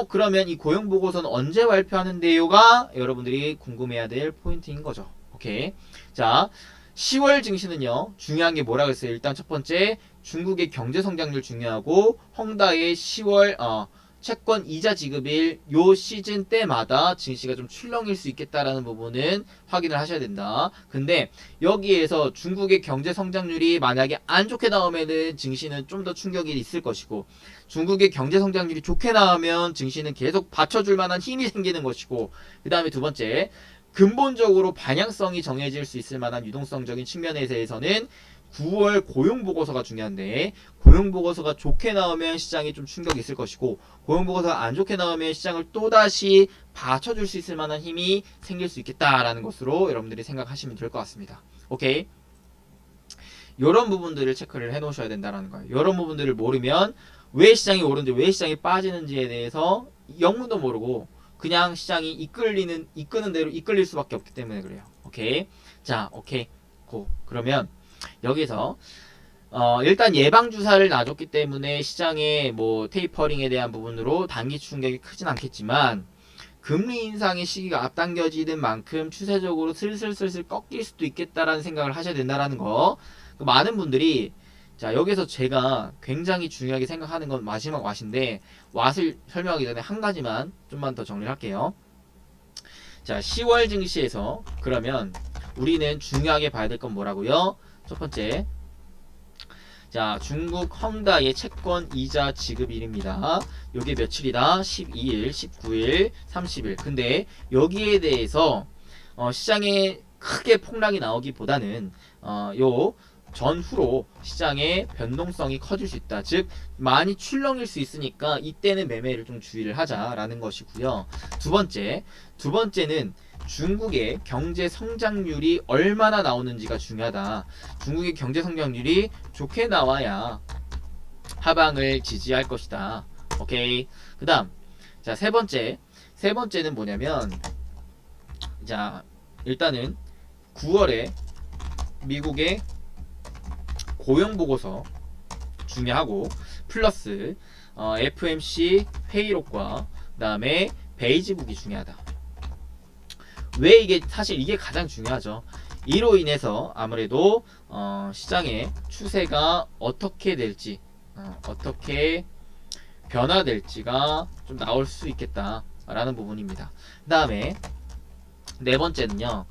그러면 이 고용보고서는 언제 발표하는데요가 여러분들이 궁금해야 될 포인트인 거죠. 오케이. 자, 10월 증시는요 중요한 게 뭐라고 했어요? 일단 첫 번째 중국의 경제 성장률 중요하고 헝다의 10월 채권 이자 지급일 요 시즌 때마다 증시가 좀 출렁일 수 있겠다라는 부분은 확인을 하셔야 된다. 근데 여기에서 중국의 경제 성장률이 만약에 안 좋게 나오면은 증시는 좀 더 충격이 있을 것이고 중국의 경제 성장률이 좋게 나오면 증시는 계속 받쳐줄 만한 힘이 생기는 것이고 그 다음에 두 번째 근본적으로 방향성이 정해질 수 있을 만한 유동성적인 측면에 대해서는 9월 고용보고서가 중요한데 고용보고서가 좋게 나오면 시장이 좀 충격이 있을 것이고 고용보고서가 안 좋게 나오면 시장을 또다시 받쳐줄 수 있을 만한 힘이 생길 수 있겠다라는 것으로 여러분들이 생각하시면 될 것 같습니다. 오케이? 이런 부분들을 체크를 해 놓으셔야 된다는 거예요. 이런 부분들을 모르면 왜 시장이 오르는지 왜 시장이 빠지는지에 대해서 영문도 모르고 그냥 시장이 이끄는 대로 이끌릴 수밖에 없기 때문에 그래요. 오케이? 자, 오케이. 고. 그러면 여기서 일단 예방주사를 놔줬기 때문에 시장의 뭐 테이퍼링에 대한 부분으로 단기 충격이 크진 않겠지만 금리 인상의 시기가 앞당겨지는 만큼 추세적으로 슬슬 꺾일 수도 있겠다라는 생각을 하셔야 된다라는 거. 많은 분들이 자, 여기서 제가 굉장히 중요하게 생각하는 건 마지막 왓인데 왓을 설명하기 전에 한 가지만 좀만 더 정리를 할게요. 자, 10월 증시에서 그러면 우리는 중요하게 봐야 될 건 뭐라고요? 첫 번째, 자, 중국 헝다의 채권 이자 지급일입니다. 요게 며칠이다? 12일, 19일, 30일. 근데 여기에 대해서 시장에 크게 폭락이 나오기보다는 요 전후로 시장의 변동성이 커질 수 있다. 즉 많이 출렁일 수 있으니까 이때는 매매를 좀 주의를 하자라는 것이고요. 두 번째는 중국의 경제 성장률이 얼마나 나오는지가 중요하다. 중국의 경제 성장률이 좋게 나와야 하방을 지지할 것이다. 오케이. 그다음 자, 세 번째는 뭐냐면 자, 일단은 9월에 미국의 고용보고서 중요하고 플러스 FOMC 회의록과 그 다음에 베이지북이 중요하다. 왜 사실 이게 가장 중요하죠. 이로 인해서 아무래도 시장의 추세가 어떻게 될지 어떻게 변화될지가 좀 나올 수 있겠다라는 부분입니다. 그 다음에 네 번째는요.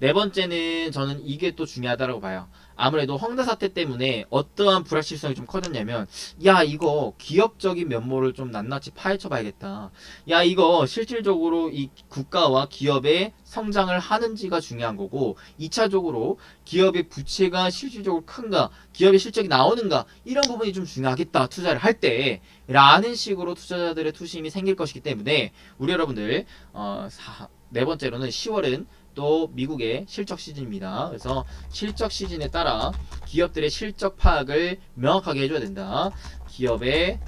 네 번째는 저는 이게 또 중요하다고 봐요. 아무래도 헝다 사태 때문에 어떠한 불확실성이 좀 커졌냐면, 야, 이거 기업적인 면모를 좀 낱낱이 파헤쳐 봐야겠다. 야, 이거 실질적으로 이 국가와 기업의 성장을 하는지가 중요한 거고, 2차적으로 기업의 부채가 실질적으로 큰가, 기업의 실적이 나오는가, 이런 부분이 좀 중요하겠다. 투자를 할 때. 라는 식으로 투자자들의 투심이 생길 것이기 때문에, 우리 여러분들, 네 번째로는 10월은 또 미국의 실적 시즌입니다. 그래서 실적 시즌에 따라 기업들의 실적 파악을 명확하게 해줘야 된다. 기업의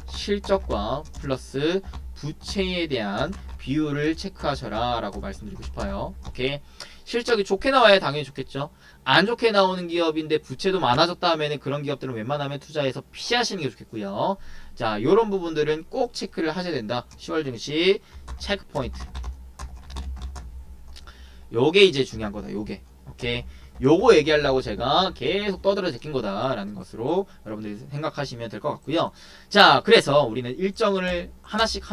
실적과 플러스 부채에 대한 비율을 체크하셔라 라고 말씀드리고 싶어요. 오케이. 실적이 좋게 나와야 당연히 좋겠죠. 안 좋게 나오는 기업인데 부채도 많아졌다 하면 그런 기업들은 웬만하면 투자해서 피하시는 게 좋겠고요. 자, 요런 부분들은 꼭 체크를 하셔야 된다. 10월 증시 체크 포인트. 요게 이제 중요한 거다. 요게. 오케이. 요거 얘기하려고 제가 계속 떠들어 제낀 거다라는 것으로 여러분들이 생각하시면 될 것 같고요. 자, 그래서 우리는 일정을 하나씩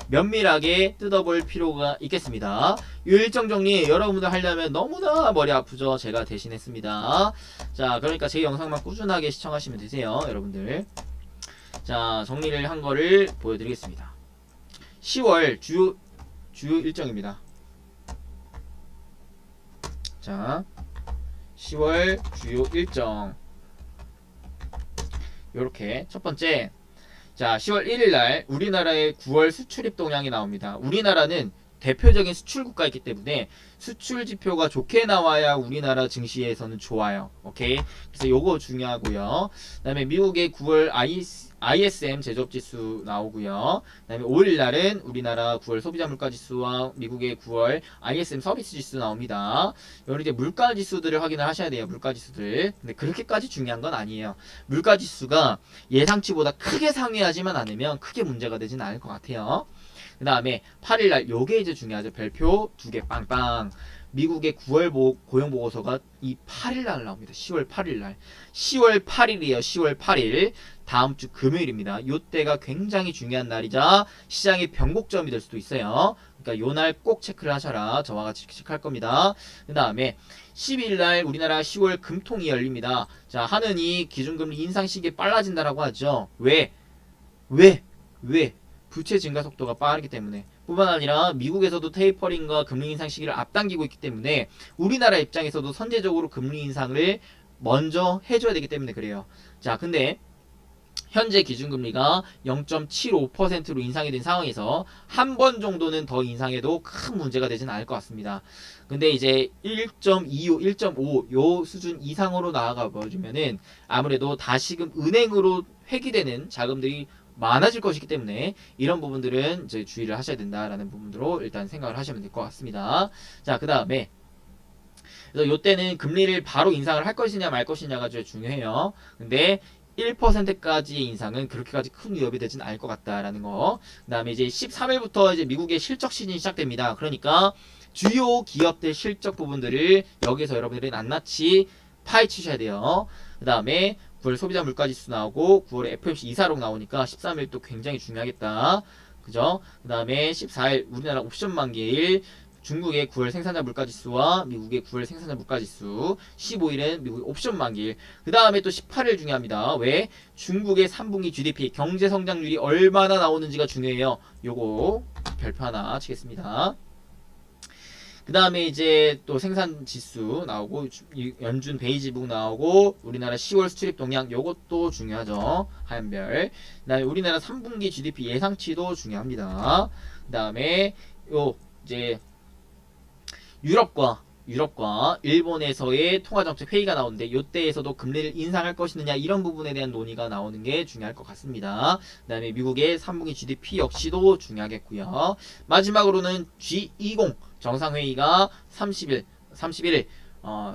면밀하게 뜯어볼 필요가 있겠습니다. 이 일정 정리 여러분들 하려면 너무나 머리 아프죠. 제가 대신했습니다. 자, 그러니까 제 영상만 꾸준하게 시청하시면 되세요. 여러분들. 자, 정리를 한 거를 보여드리겠습니다. 10월 주요 일정입니다. 자, 10월 주요 일정. 요렇게 첫 번째, 자, 10월 1일날 우리나라의 9월 수출입 동향이 나옵니다. 우리나라는 대표적인 수출 국가이기 때문에 수출 지표가 좋게 나와야 우리나라 증시에서는 좋아요. 오케이. 그래서 요거 중요하고요. 그다음에 미국의 9월 ISM 제조업 지수 나오고요. 그다음에 5일 날은 우리나라 9월 소비자 물가 지수와 미국의 9월 ISM 서비스 지수 나옵니다. 여기 이제 물가 지수들을 확인을 하셔야 돼요. 물가 지수들. 근데 그렇게까지 중요한 건 아니에요. 물가 지수가 예상치보다 크게 상회하지만 않으면 크게 문제가 되진 않을 것 같아요. 그 다음에 8일날 요게 이제 중요하죠. 별표 2개 빵빵. 미국의 9월 고용보고서가 이 8일날 나옵니다. 10월 8일날. 10월 8일이에요. 10월 8일. 다음 주 금요일입니다. 요때가 굉장히 중요한 날이자 시장의 변곡점이 될 수도 있어요. 그러니까 요 날 꼭 체크를 하셔라. 저와 같이 체크할 겁니다. 그 다음에 12일날 우리나라 10월 금통이 열립니다. 자, 하느니 기준금리 인상 시기에 빨라진다라고 하죠. 왜? 부채 증가 속도가 빠르기 때문에. 뿐만 아니라 미국에서도 테이퍼링과 금리 인상 시기를 앞당기고 있기 때문에 우리나라 입장에서도 선제적으로 금리 인상을 먼저 해줘야 되기 때문에 그래요. 자, 근데 현재 기준금리가 0.75%로 인상이 된 상황에서 한 번 정도는 더 인상해도 큰 문제가 되지는 않을 것 같습니다. 근데 이제 1.25, 1.5 요 수준 이상으로 나아가 버리면은 아무래도 다시금 은행으로 회귀되는 자금들이 많아질 것이기 때문에 이런 부분들은 이제 주의를 하셔야 된다라는 부분으로 일단 생각을 하시면 될 것 같습니다. 자, 그 다음에 그래서 요때는 금리를 바로 인상을 할 것이냐 말 것이냐가 제일 중요해요. 근데 1%까지의 인상은 그렇게까지 큰 위협이 되진 않을 것 같다라는 거. 그 다음에 이제 13일부터 이제 미국의 실적 시즌이 시작됩니다. 그러니까 주요 기업들 실적 부분들을 여기서 여러분들이 낱낱이 파헤치셔야 돼요. 그 다음에 9월 소비자 물가지수 나오고 9월에 FOMC 이사록 나오니까 13일 또 굉장히 중요하겠다. 그죠? 그 다음에 14일 우리나라 옵션 만기일 중국의 9월 생산자 물가지수와 미국의 9월 생산자 물가지수 15일은 미국의 옵션 만기일 그 다음에 또 18일 중요합니다. 왜? 중국의 3분기 GDP 경제성장률이 얼마나 나오는지가 중요해요. 요거 별표 하나 치겠습니다. 그 다음에 이제 또 생산 지수 나오고 연준 베이지북 나오고 우리나라 10월 수출입 동향 요것도 중요하죠. 하얀별. 그 다음에 우리나라 3분기 GDP 예상치도 중요합니다. 그 다음에 요 이제 유럽과 일본에서의 통화정책 회의가 나오는데 이때에서도 금리를 인상할 것이느냐 이런 부분에 대한 논의가 나오는 게 중요할 것 같습니다. 그 다음에 미국의 3분기 GDP 역시도 중요하겠고요. 마지막으로는 G20 정상회의가 31일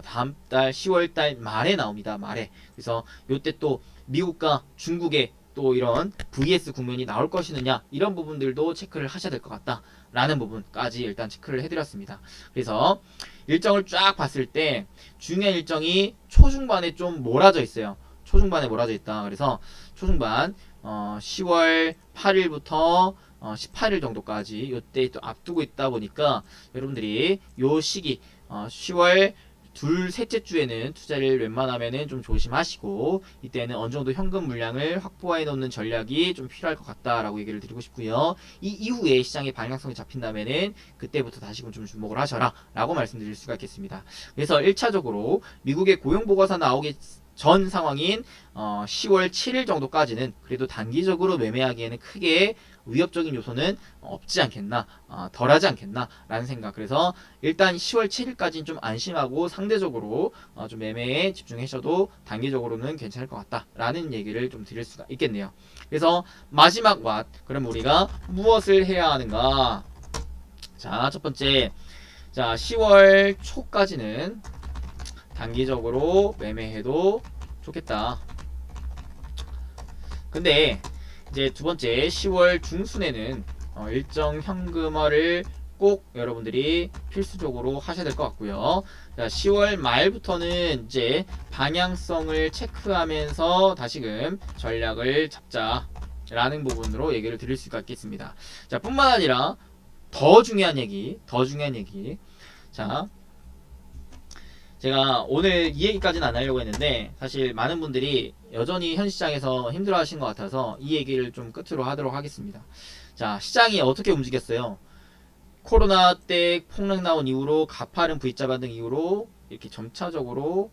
다음 달 10월 달 말에 나옵니다. 말에. 그래서 이때 또 미국과 중국의 또 이런 VS 국면이 나올 것이느냐 이런 부분들도 체크를 하셔야 될 것 같다 라는 부분까지 일단 체크를 해드렸습니다. 그래서 일정을 쫙 봤을 때 중요한 일정이 초중반에 좀 몰아져 있어요. 초중반에 몰아져 있다. 그래서 초중반 10월 8일부터 18일 정도까지 요때 또 앞두고 있다 보니까 여러분들이 요 시기 10월 둘 셋째 주에는 투자를 웬만하면은 좀 조심하시고 이때는 어느 정도 현금 물량을 확보해 놓는 전략이 좀 필요할 것 같다라고 얘기를 드리고 싶고요. 이 이후에 시장의 방향성이 잡힌다면은 그때부터 다시금 좀 주목을 하셔라 라고 말씀드릴 수가 있겠습니다. 그래서 1차적으로 미국의 고용보고서 나오기 전 상황인 10월 7일 정도까지는 그래도 단기적으로 매매하기에는 크게 위협적인 요소는 없지 않겠나, 덜하지 않겠나 라는 생각. 그래서 일단 10월 7일까지는 좀 안심하고 상대적으로 좀 매매에 집중하셔도 단기적으로는 괜찮을 것 같다 라는 얘기를 좀 드릴 수가 있겠네요. 그래서 마지막 왓, 그럼 우리가 무엇을 해야 하는가? 자, 첫 번째, 자 10월 초까지는 단기적으로 매매해도 좋겠다. 근데 이제 두 번째 10월 중순에는 일정 현금화를 꼭 여러분들이 필수적으로 하셔야 될 것 같고요. 자, 10월 말부터는 이제 방향성을 체크하면서 다시금 전략을 잡자라는 부분으로 얘기를 드릴 수가 있겠습니다. 자, 뿐만 아니라 더 중요한 얘기. 자, 제가 오늘 이 얘기까지는 안 하려고 했는데 사실 많은 분들이 여전히 현 시장에서 힘들어 하신 것 같아서 이 얘기를 좀 끝으로 하도록 하겠습니다. 자, 시장이 어떻게 움직였어요? 코로나 때 폭락 나온 이후로 가파른 V자 반등 이후로 이렇게 점차적으로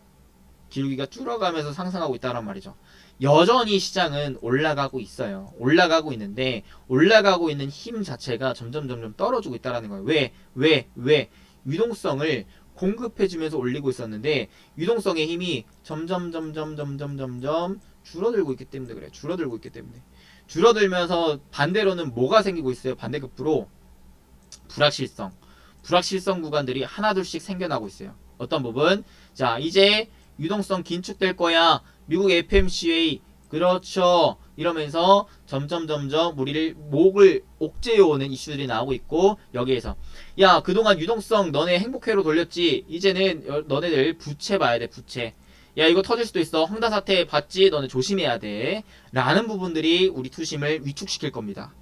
기울기가 줄어가면서 상승하고 있다는 말이죠. 여전히 시장은 올라가고 있어요. 올라가고 있는데 올라가고 있는 힘 자체가 점점 떨어지고 있다는 거예요. 왜? 유동성을 공급해주면서 올리고 있었는데 유동성의 힘이 점점 줄어들고 있기 때문에 그래요. 줄어들면서 반대로는 뭐가 생기고 있어요? 반대급부로 불확실성 구간들이 하나둘씩 생겨나고 있어요. 어떤 부분? 자, 이제 유동성 긴축될 거야. 미국 FMCA 그렇죠. 이러면서 점점 우리를 목을 옥죄어오는 이슈들이 나오고 있고 여기에서 야 그동안 유동성 너네 행복회로 돌렸지. 이제는 너네들 부채 봐야 돼. 부채. 야 이거 터질 수도 있어. 황다 사태 봤지? 너네 조심해야 돼. 라는 부분들이 우리 투심을 위축시킬 겁니다.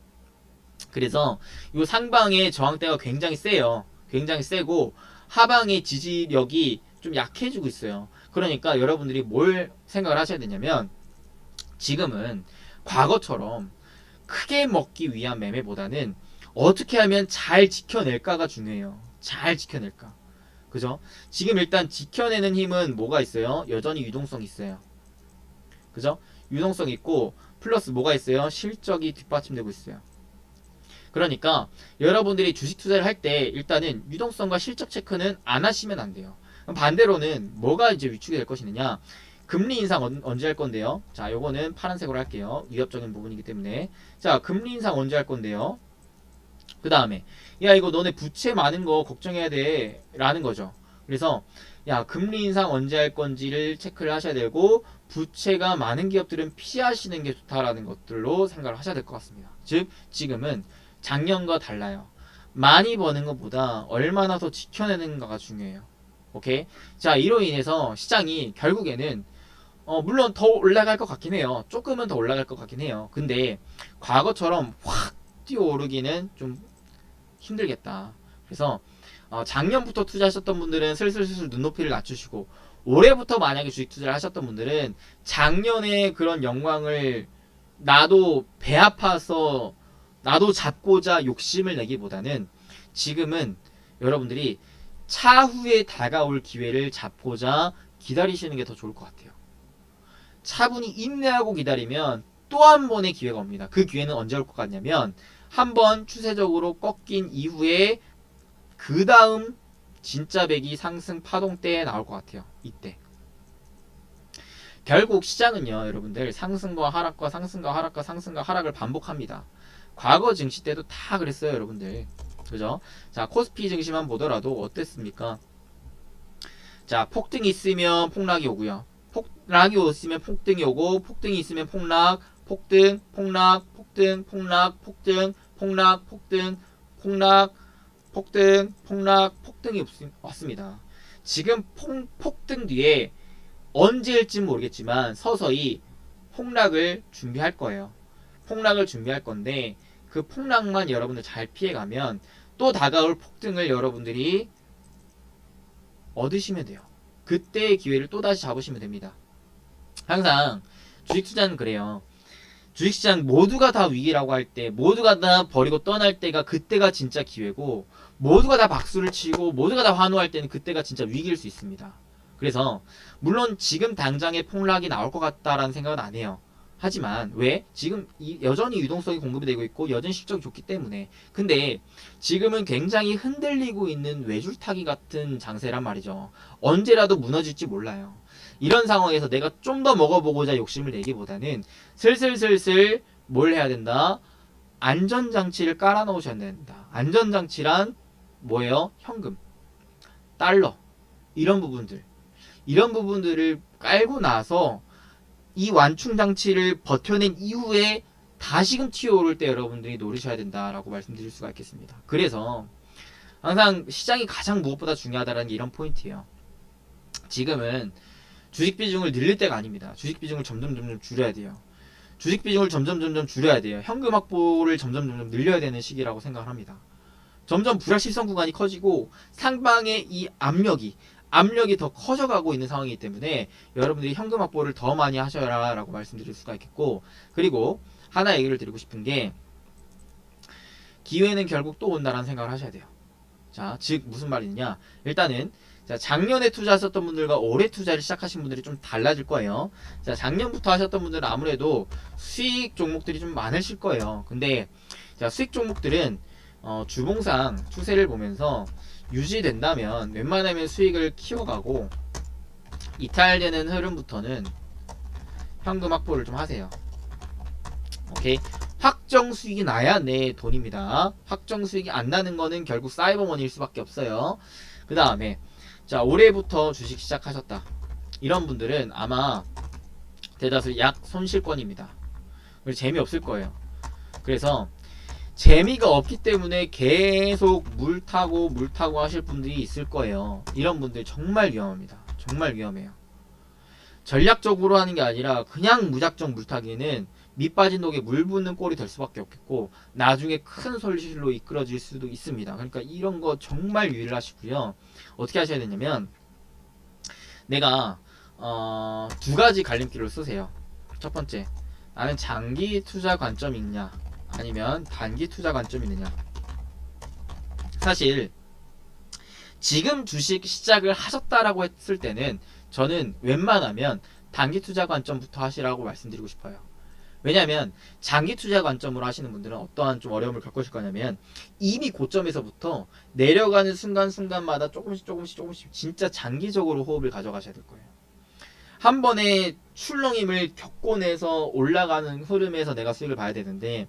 그래서 이 상방의 저항대가 굉장히 세요. 굉장히 세고 하방의 지지력이 좀 약해지고 있어요. 그러니까 여러분들이 뭘 생각을 하셔야 되냐면 지금은 과거처럼 크게 먹기 위한 매매보다는 어떻게 하면 잘 지켜낼까가 중요해요. 잘 지켜낼까. 그죠? 지금 일단 지켜내는 힘은 뭐가 있어요? 여전히 유동성 있어요. 그죠? 유동성 있고 플러스 뭐가 있어요? 실적이 뒷받침되고 있어요. 그러니까 여러분들이 주식 투자를 할 때 일단은 유동성과 실적 체크는 안 하시면 안 돼요. 반대로는 뭐가 이제 위축이 될 것이느냐? 금리 인상 언제 할 건데요? 자, 요거는 파란색으로 할게요. 위협적인 부분이기 때문에. 자, 금리 인상 언제 할 건데요? 그 다음에 야 이거 너네 부채 많은 거 걱정해야 돼 라는 거죠. 그래서 야 금리 인상 언제 할 건지를 체크를 하셔야 되고 부채가 많은 기업들은 피하시는 게 좋다라는 것들로 생각을 하셔야 될 것 같습니다. 즉 지금은 작년과 달라요. 많이 버는 것보다 얼마나 더 지켜내는가가 중요해요. 오케이? 자, 이로 인해서 시장이 결국에는 물론 더 올라갈 것 같긴 해요. 조금은 더 올라갈 것 같긴 해요. 근데 과거처럼 확 뛰어오르기는 좀 힘들겠다. 그래서 작년부터 투자하셨던 분들은 슬슬 눈높이를 낮추시고 올해부터 만약에 주식 투자를 하셨던 분들은 작년에 그런 영광을 나도 배 아파서 나도 잡고자 욕심을 내기보다는 지금은 여러분들이 차후에 다가올 기회를 잡고자 기다리시는 게 더 좋을 것 같아요. 차분히 인내하고 기다리면 또 한 번의 기회가 옵니다. 그 기회는 언제 올 것 같냐면 한번 추세적으로 꺾인 이후에 그 다음 진짜 배기 상승 파동 때에 나올 것 같아요. 이때. 결국 시장은요, 여러분들 상승과 하락과 상승과 하락과 상승과 하락을 반복합니다. 과거 증시 때도 다 그랬어요, 여러분들. 그죠? 자, 코스피 증시만 보더라도 어땠습니까? 자, 폭등이 있으면 폭락이 오고요. 폭락이 있으면 폭등이 오고, 폭등이 있으면 폭락, 폭등, 폭락, 폭등, 폭락, 폭등, 폭락, 폭등, 폭락, 폭등, 폭락, 폭등이 왔습니다. 지금 폭등 뒤에 언제일지 모르겠지만 서서히 폭락을 준비할 거예요. 폭락을 준비할 건데 그 폭락만 여러분들 잘 피해가면 또 다가올 폭등을 여러분들이 얻으시면 돼요. 그때의 기회를 또다시 잡으시면 됩니다. 항상 주식 투자는 그래요. 주식시장 모두가 다 위기라고 할 때, 모두가 다 버리고 떠날 때가 그때가 진짜 기회고, 모두가 다 박수를 치고 모두가 다 환호할 때는 그때가 진짜 위기일 수 있습니다. 그래서 물론 지금 당장의 폭락이 나올 것 같다라는 생각은 안 해요. 하지만 왜? 지금 여전히 유동성이 공급이 되고 있고 여전히 실적이 좋기 때문에. 근데 지금은 굉장히 흔들리고 있는 외줄타기 같은 장세란 말이죠. 언제라도 무너질지 몰라요. 이런 상황에서 내가 좀 더 먹어보고자 욕심을 내기보다는 슬슬슬슬 뭘 해야 된다? 안전장치를 깔아 놓으셔야 된다. 안전장치란 뭐예요? 현금, 달러, 이런 부분들을 깔고 나서 이 완충장치를 버텨낸 이후에 다시금 튀어오를 때 여러분들이 노리셔야 된다라고 말씀드릴 수가 있겠습니다. 그래서 항상 시장이 가장 무엇보다 중요하다는 게 이런 포인트예요. 지금은 주식 비중을 늘릴 때가 아닙니다. 주식 비중을 점점 줄여야 돼요. 주식 비중을 점점 줄여야 돼요. 현금 확보를 점점 늘려야 되는 시기라고 생각을 합니다. 점점 불확실성 구간이 커지고 상방의 이 압력이 더 커져가고 있는 상황이기 때문에 여러분들이 현금 확보를 더 많이 하셔라 라고 말씀드릴 수가 있겠고, 그리고 하나 얘기를 드리고 싶은 게 기회는 결국 또 온다라는 생각을 하셔야 돼요. 자, 즉 무슨 말이냐, 일단은 자, 작년에 투자하셨던 분들과 올해 투자를 시작하신 분들이 좀 달라질 거예요. 자, 작년부터 하셨던 분들은 아무래도 수익 종목들이 좀 많으실 거예요. 근데 자, 수익 종목들은 주봉상 추세를 보면서 유지된다면 웬만하면 수익을 키워가고, 이탈되는 흐름부터는 현금 확보를 좀 하세요. 오케이? 확정 수익이 나야 내 돈입니다. 확정 수익이 안 나는 거는 결국 사이버머니일 수밖에 없어요. 그 다음에 자, 올해부터 주식 시작하셨다, 이런 분들은 아마 대다수 약 손실권입니다. 그리고 재미없을 거예요. 그래서 재미가 없기 때문에 계속 물 타고 하실 분들이 있을 거예요. 이런 분들 정말 위험합니다. 정말 위험해요. 전략적으로 하는 게 아니라 그냥 무작정 물 타기는 밑 빠진 독에 물 붓는 꼴이 될 수밖에 없겠고, 나중에 큰 손실로 이끌어질 수도 있습니다. 그러니까 이런 거 정말 유의를 하시고요. 어떻게 하셔야 되냐면, 내가 두 가지 갈림길을 쓰세요. 첫 번째, 나는 장기 투자 관점이 있냐, 아니면 단기 투자 관점이 있느냐. 사실 지금 주식 시작을 하셨다라고 했을 때는 저는 웬만하면 단기 투자 관점부터 하시라고 말씀드리고 싶어요. 왜냐하면 장기 투자 관점으로 하시는 분들은 어떠한 좀 어려움을 겪으실 거냐면, 이미 고점에서부터 내려가는 순간순간마다 조금씩 진짜 장기적으로 호흡을 가져가셔야 될 거예요. 한 번에 출렁임을 겪고 내서 올라가는 흐름에서 내가 수익을 봐야 되는데,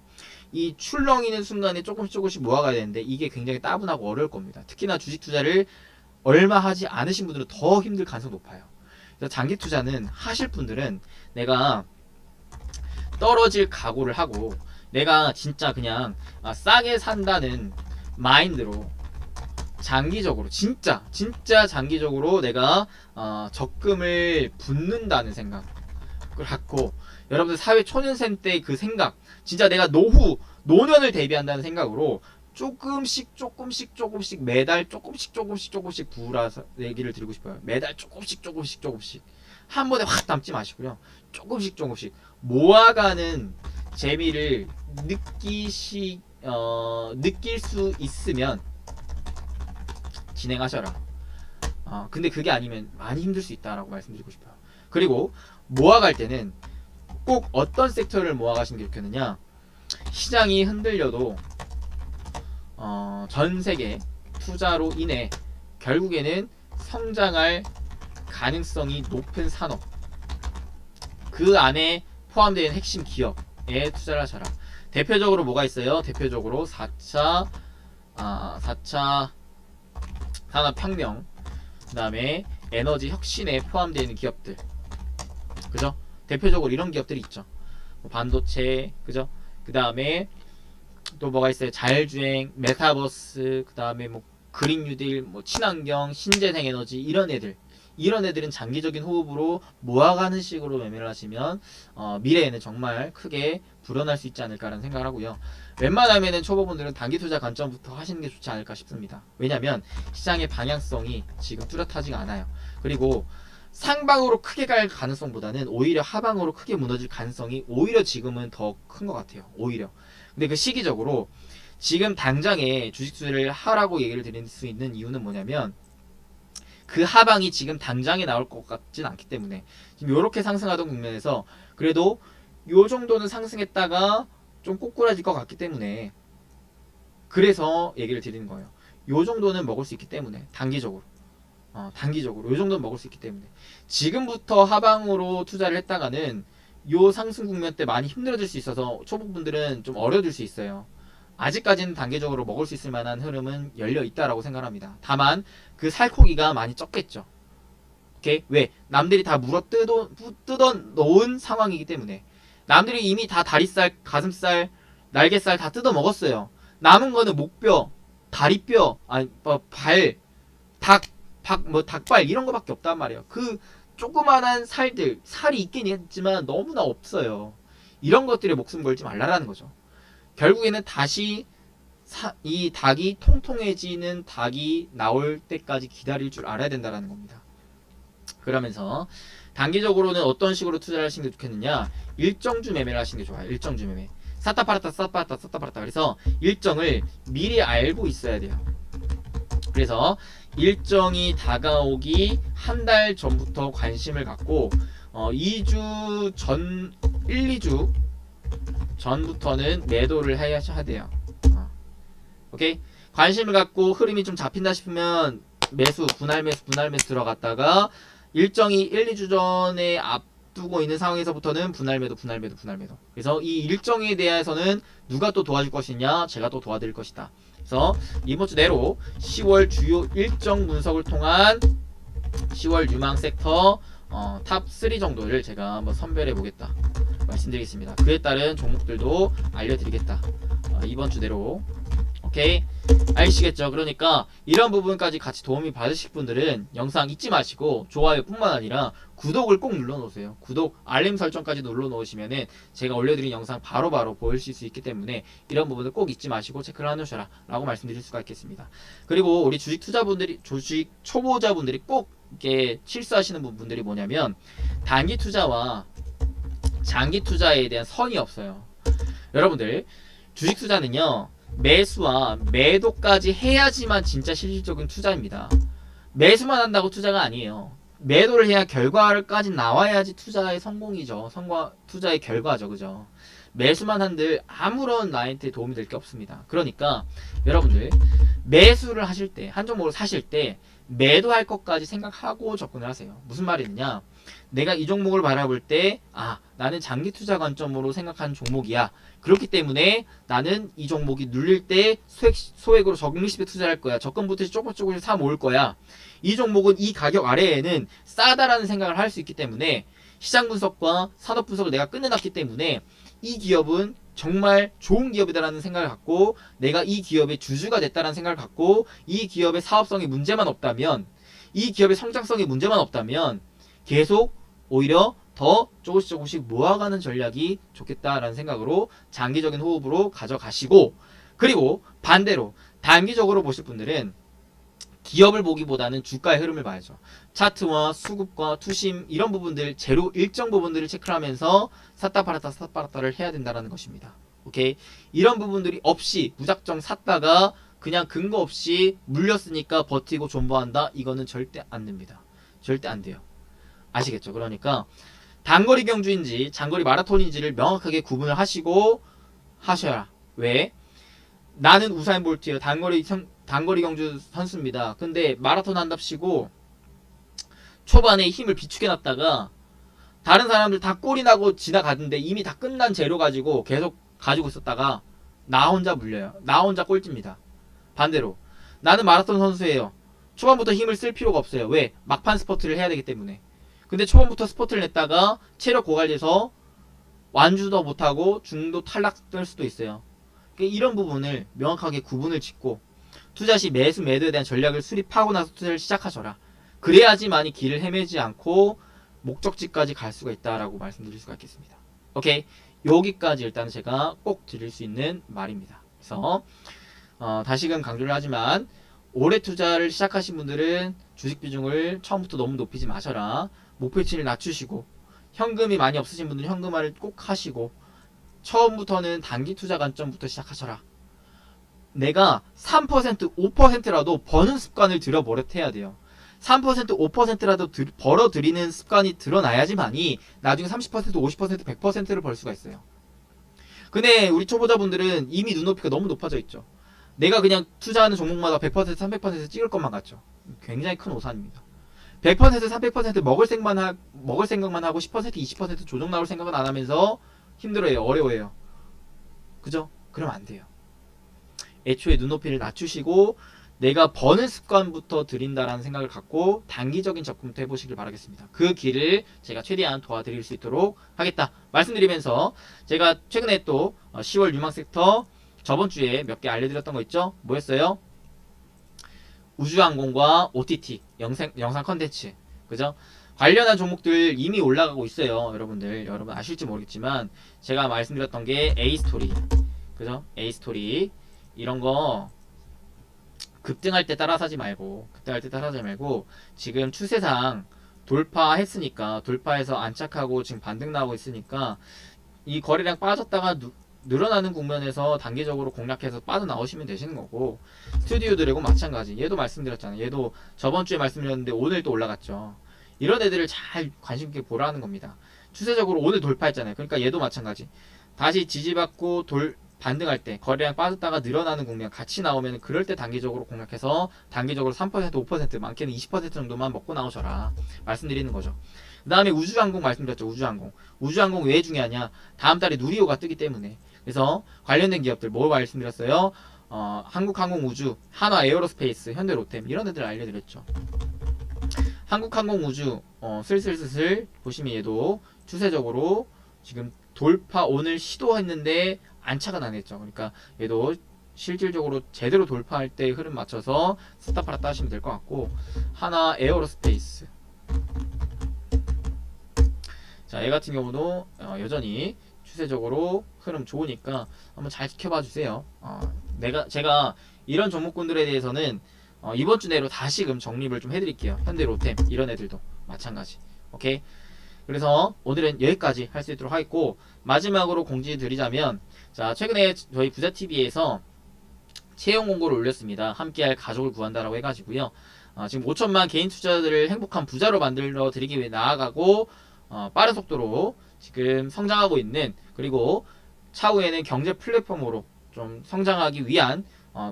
이 출렁이는 순간에 조금씩 모아가야 되는데 이게 굉장히 따분하고 어려울 겁니다. 특히나 주식 투자를 얼마 하지 않으신 분들은 더 힘들 가능성이 높아요. 그래서 장기 투자는 하실 분들은 내가 떨어질 각오를 하고, 내가 진짜 그냥 싸게 산다는 마인드로 장기적으로 진짜 장기적으로 내가 적금을 붓는다는 생각을 갖고, 여러분들 사회 초년생 때 그 생각, 진짜 내가 노년을 대비한다는 생각으로 조금씩 매달 조금씩 부으라서 얘기를 드리고 싶어요. 매달 조금씩 한 번에 확 담지 마시고요. 조금씩 모아가는 재미를 느낄 수 있으면 진행하셔라. 근데 그게 아니면 많이 힘들 수 있다라고 말씀드리고 싶어요. 그리고 모아갈 때는 꼭 어떤 섹터를 모아가시는 게 좋겠느냐, 시장이 흔들려도 전 세계 투자로 인해 결국에는 성장할 가능성이 높은 산업, 그 안에 포함되어 있는 핵심 기업에 투자를 하셔라. 대표적으로 뭐가 있어요? 대표적으로 4차 산업혁명, 그 다음에 에너지 혁신에 포함되어 있는 기업들, 그죠? 대표적으로 이런 기업들이 있죠. 반도체, 그죠? 그 다음에 또 뭐가 있어요? 자율주행, 메타버스, 그 다음에 뭐 그린 뉴딜, 뭐 친환경, 신재생 에너지, 이런 애들, 이런 애들은 장기적인 호흡으로 모아가는 식으로 매매를 하시면 미래에는 정말 크게 불어날 수 있지 않을까라는 생각을 하고요. 웬만하면은 초보분들은 단기 투자 관점부터 하시는 게 좋지 않을까 싶습니다. 왜냐면 시장의 방향성이 지금 뚜렷하지가 않아요. 그리고 상방으로 크게 갈 가능성보다는 오히려 하방으로 크게 무너질 가능성이 오히려 지금은 더 큰 것 같아요. 오히려. 근데 그 시기적으로 지금 당장에 주식 투자를 하라고 얘기를 드릴 수 있는 이유는 뭐냐면 그 하방이 지금 당장에 나올 것 같진 않기 때문에 지금 이렇게 상승하던 국면에서 그래도 요 정도는 상승했다가 좀 꼬꾸라질 것 같기 때문에 그래서 얘기를 드리는 거예요. 요 정도는 먹을 수 있기 때문에 단기적으로 단기적으로 요 정도는 먹을 수 있기 때문에 지금부터 하방으로 투자를 했다가는 요 상승 국면 때 많이 힘들어질 수 있어서 초보분들은 좀 어려질 수 있어요. 아직까지는 단계적으로 먹을 수 있을 만한 흐름은 열려 있다라고 생각합니다. 다만 그 살코기가 많이 적겠죠. 오케이? 왜? 남들이 다 뜯어 놓은 상황이기 때문에 남들이 이미 다 다리살, 가슴살, 날개살 다 뜯어 먹었어요. 남은 거는 목뼈, 다리뼈, 아니 발, 닭발 이런 거밖에 없단 말이에요. 그 조그만한 살이 있긴 했지만 너무나 없어요. 이런 것들에 목숨 걸지 말라라는 거죠. 결국에는 다시 이 닭이 통통해지는 닭이 나올 때까지 기다릴 줄 알아야 된다는 겁니다. 그러면서 단기적으로는 어떤 식으로 투자를 하시는 게 좋겠느냐, 일정주 매매를 하시는 게 좋아요. 일정주 매매. 쌌다 팔았다 쌌다 팔았다 쌌다 팔았다. 그래서 일정을 미리 알고 있어야 돼요. 그래서 일정이 다가오기 한 달 전부터 관심을 갖고 2주 전 1, 2주 전부터는 매도를 해야 돼요. 오케이? 관심을 갖고 흐름이 좀 잡힌다 싶으면 분할 매수 들어갔다가 일정이 1, 2주 전에 앞두고 있는 상황에서부터는 분할 매도. 그래서 이 일정에 대해서는 누가 또 도와줄 것이냐? 제가 또 도와드릴 것이다. 그래서 이번 주 내로 10월 주요 일정 분석을 통한 10월 유망 섹터 탑 3 정도를 제가 한번 선별해 보겠다 말씀드리겠습니다. 그에 따른 종목들도 알려드리겠다. 이번 주 내로. 오케이? 아시겠죠? 그러니까 이런 부분까지 같이 도움이 받으실 분들은 영상 잊지 마시고 좋아요 뿐만 아니라 구독을 꼭 눌러 놓으세요. 구독, 알림 설정까지 눌러 놓으시면은 제가 올려드린 영상 바로바로 보실 수 있기 때문에 이런 부분을 꼭 잊지 마시고 체크를 해놓으셔라 라고 말씀드릴 수가 있겠습니다. 그리고 우리 주식 초보자분들이 꼭 이렇게 실수하시는 부분들이 뭐냐면 단기 투자와 장기 투자에 대한 선이 없어요. 여러분들 주식 투자는요, 매수와 매도까지 해야지만 진짜 실질적인 투자입니다. 매수만 한다고 투자가 아니에요. 매도를 해야 결과까지 나와야지 투자의 성공이죠. 투자의 결과죠. 그죠? 매수만 한들 아무런 나한테 도움이 될 게 없습니다. 그러니까 여러분들 매수를 하실 때, 한 종목을 사실 때 매도할 것까지 생각하고 접근을 하세요. 무슨 말이냐? 내가 이 종목을 바라볼 때 나는 장기 투자 관점으로 생각하는 종목이야. 그렇기 때문에 나는 이 종목이 눌릴 때 소액으로 적립식에 투자할 거야. 적금부터 조금씩 사 모을 거야. 이 종목은 이 가격 아래에는 싸다라는 생각을 할 수 있기 때문에 시장 분석과 산업 분석을 내가 끝내놨기 때문에 이 기업은 정말 좋은 기업이다라는 생각을 갖고 내가 이 기업의 주주가 됐다라는 생각을 갖고 이 기업의 사업성이 문제만 없다면, 이 기업의 성장성이 문제만 없다면 계속 오히려 더 조금씩 모아가는 전략이 좋겠다라는 생각으로 장기적인 호흡으로 가져가시고, 그리고 반대로 단기적으로 보실 분들은 기업을 보기보다는 주가의 흐름을 봐야죠. 차트와 수급과 투심 이런 부분들, 재료 일정 부분들을 체크를 하면서 샀다 팔았다를 해야 된다는 것입니다. 오케이? 이런 부분들이 없이 무작정 샀다가 그냥 근거 없이 물렸으니까 버티고 존버한다? 이거는 절대 안 됩니다. 절대 안 돼요. 아시겠죠? 그러니까 단거리 경주인지 장거리 마라톤인지를 명확하게 구분을 하시고 하셔야. 왜? 나는 우사인 볼트예요. 단거리 경주 선수입니다. 근데 마라톤 한답시고 초반에 힘을 비축해 놨다가 다른 사람들 다 꼴이 나고 지나가던데 이미 다 끝난 재료 가지고 계속 가지고 있었다가 나 혼자 물려요. 나 혼자 꼴찌입니다. 반대로 나는 마라톤 선수예요. 초반부터 힘을 쓸 필요가 없어요. 왜? 막판 스퍼트를 해야 되기 때문에. 근데 초반부터 스퍼트를 냈다가 체력 고갈돼서 완주도 못하고 중도 탈락될 수도 있어요. 그러니까 이런 부분을 명확하게 구분을 짓고 투자 시 매수 매도에 대한 전략을 수립하고 나서 투자를 시작하셔라. 그래야지만이 길을 헤매지 않고 목적지까지 갈 수가 있다라고 말씀드릴 수가 있겠습니다. 오케이, 여기까지 일단 제가 꼭 드릴 수 있는 말입니다. 그래서 다시금 강조를 하지만 올해 투자를 시작하신 분들은 주식 비중을 처음부터 너무 높이지 마셔라. 목표치를 낮추시고, 현금이 많이 없으신 분들은 현금화를 꼭 하시고, 처음부터는 단기 투자 관점부터 시작하셔라. 내가 3%, 5%라도 버는 습관을 들여버릇해야 돼요. 3%, 5%라도 벌어들이는 습관이 드러나야지만이 나중에 30%, 50%, 100%를 벌 수가 있어요. 근데 우리 초보자분들은 이미 눈높이가 너무 높아져 있죠. 내가 그냥 투자하는 종목마다 100%, 300% 찍을 것만 같죠. 굉장히 큰 오산입니다. 100%, 300% 먹을 생각만 하고 10%, 20% 조정 나올 생각은 안 하면서 힘들어해요. 어려워해요. 그죠? 그러면 안 돼요. 애초에 눈높이를 낮추시고 내가 버는 습관부터 들인다라는 생각을 갖고 단기적인 접근부터 해보시길 바라겠습니다. 그 길을 제가 최대한 도와드릴 수 있도록 하겠다 말씀드리면서, 제가 최근에 또 10월 유망 섹터 저번 주에 몇 개 알려드렸던 거 있죠? 뭐였어요? 우주항공과 OTT 영상 컨텐츠, 그죠? 관련한 종목들 이미 올라가고 있어요. 여러분 아실지 모르겠지만 제가 말씀드렸던 게 A스토리, 그죠? A스토리 이런 거 급등할 때 따라 사지 말고 지금 추세상 돌파했으니까, 돌파해서 안착하고 지금 반등 나오고 있으니까 이 거래량 빠졌다가 늘어나는 국면에서 단기적으로 공략해서 빠져나오시면 되시는 거고, 스튜디오 드래곤 마찬가지. 얘도 말씀드렸잖아요. 얘도 저번 주에 말씀드렸는데 오늘 또 올라갔죠. 이런 애들을 잘 관심 있게 보라는 겁니다. 추세적으로 오늘 돌파했잖아요. 그러니까 얘도 마찬가지. 다시 지지받고 반등할 때 거래량 빠졌다가 늘어나는 국면 같이 나오면 그럴 때 단기적으로 공략해서 단기적으로 3%, 5%, 많게는 20% 정도만 먹고 나오셔라 말씀드리는 거죠. 그 다음에 우주항공 말씀드렸죠. 우주항공 왜 중요하냐? 다음 달에 누리호가 뜨기 때문에. 그래서 관련된 기업들 뭘 말씀드렸어요? 한국항공우주, 한화에어로스페이스, 현대로템 이런 애들 알려드렸죠. 한국항공우주 슬슬 보시면 얘도 추세적으로 지금 돌파 오늘 시도했는데 안착은 안 했죠. 그러니까 얘도 실질적으로 제대로 돌파할 때 흐름 맞춰서 스탑하라 하시면 될 것 같고, 하나 에어로스페이스, 자, 얘 같은 경우도 여전히 추세적으로 흐름 좋으니까 한번 잘 지켜봐 주세요. 제가 이런 종목군들에 대해서는 이번 주 내로 다시금 정립을 좀 해드릴게요. 현대로템 이런 애들도 마찬가지. 오케이. 그래서 오늘은 여기까지 할 수 있도록 하겠고, 마지막으로 공지 드리자면, 자, 최근에 저희 부자TV에서 채용 공고를 올렸습니다. 함께할 가족을 구한다라고 해가지고요. 지금 5천만 개인 투자자들을 행복한 부자로 만들어 드리기 위해 나아가고, 빠른 속도로 지금 성장하고 있는, 그리고 차후에는 경제 플랫폼으로 좀 성장하기 위한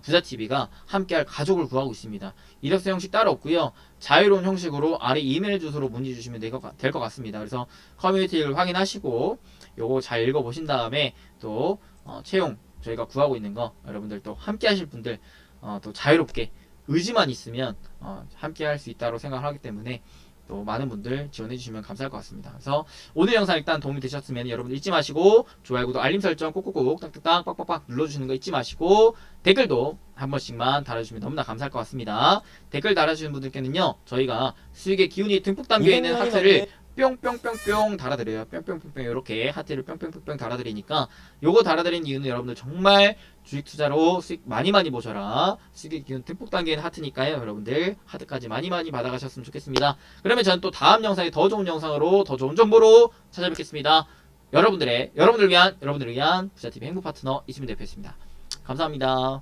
부자TV가 함께할 가족을 구하고 있습니다. 이력서 형식 따로 없고요. 자유로운 형식으로 아래 이메일 주소로 문의 주시면 될 것 같습니다. 그래서 커뮤니티를 확인하시고 요거 잘 읽어보신 다음에 또 채용 저희가 구하고 있는 거 여러분들 또 함께 하실 분들 또 자유롭게 의지만 있으면 함께 할 수 있다고 생각을 하기 때문에 또 많은 분들 지원해 주시면 감사할 것 같습니다. 그래서 오늘 영상 일단 도움이 되셨으면 여러분 잊지 마시고 좋아요, 구독, 알림 설정 꾹꾹꾹 딱딱딱 빡빡빡 눌러주시는 거 잊지 마시고, 댓글도 한 번씩만 달아주시면 너무나 감사할 것 같습니다. 댓글 달아주시는 분들께는요 저희가 수익의 기운이 듬뿍 담겨있는 하트를 뿅뿅뿅뿅 달아드려요. 뿅뿅뿅뿅 이렇게 하트를 뿅뿅뿅뿅 달아드리니까, 요거 달아드리는 이유는 여러분들 정말 주식 투자로 수익 많이 보셔라. 수익의 기운 듬뿍 담겨있는 하트니까요. 여러분들 하트까지 많이 받아가셨으면 좋겠습니다. 그러면 저는 또 다음 영상에 더 좋은 영상으로 더 좋은 정보로 찾아뵙겠습니다. 여러분들을 위한 부자TV 행복 파트너 이수민 대표였습니다. 감사합니다.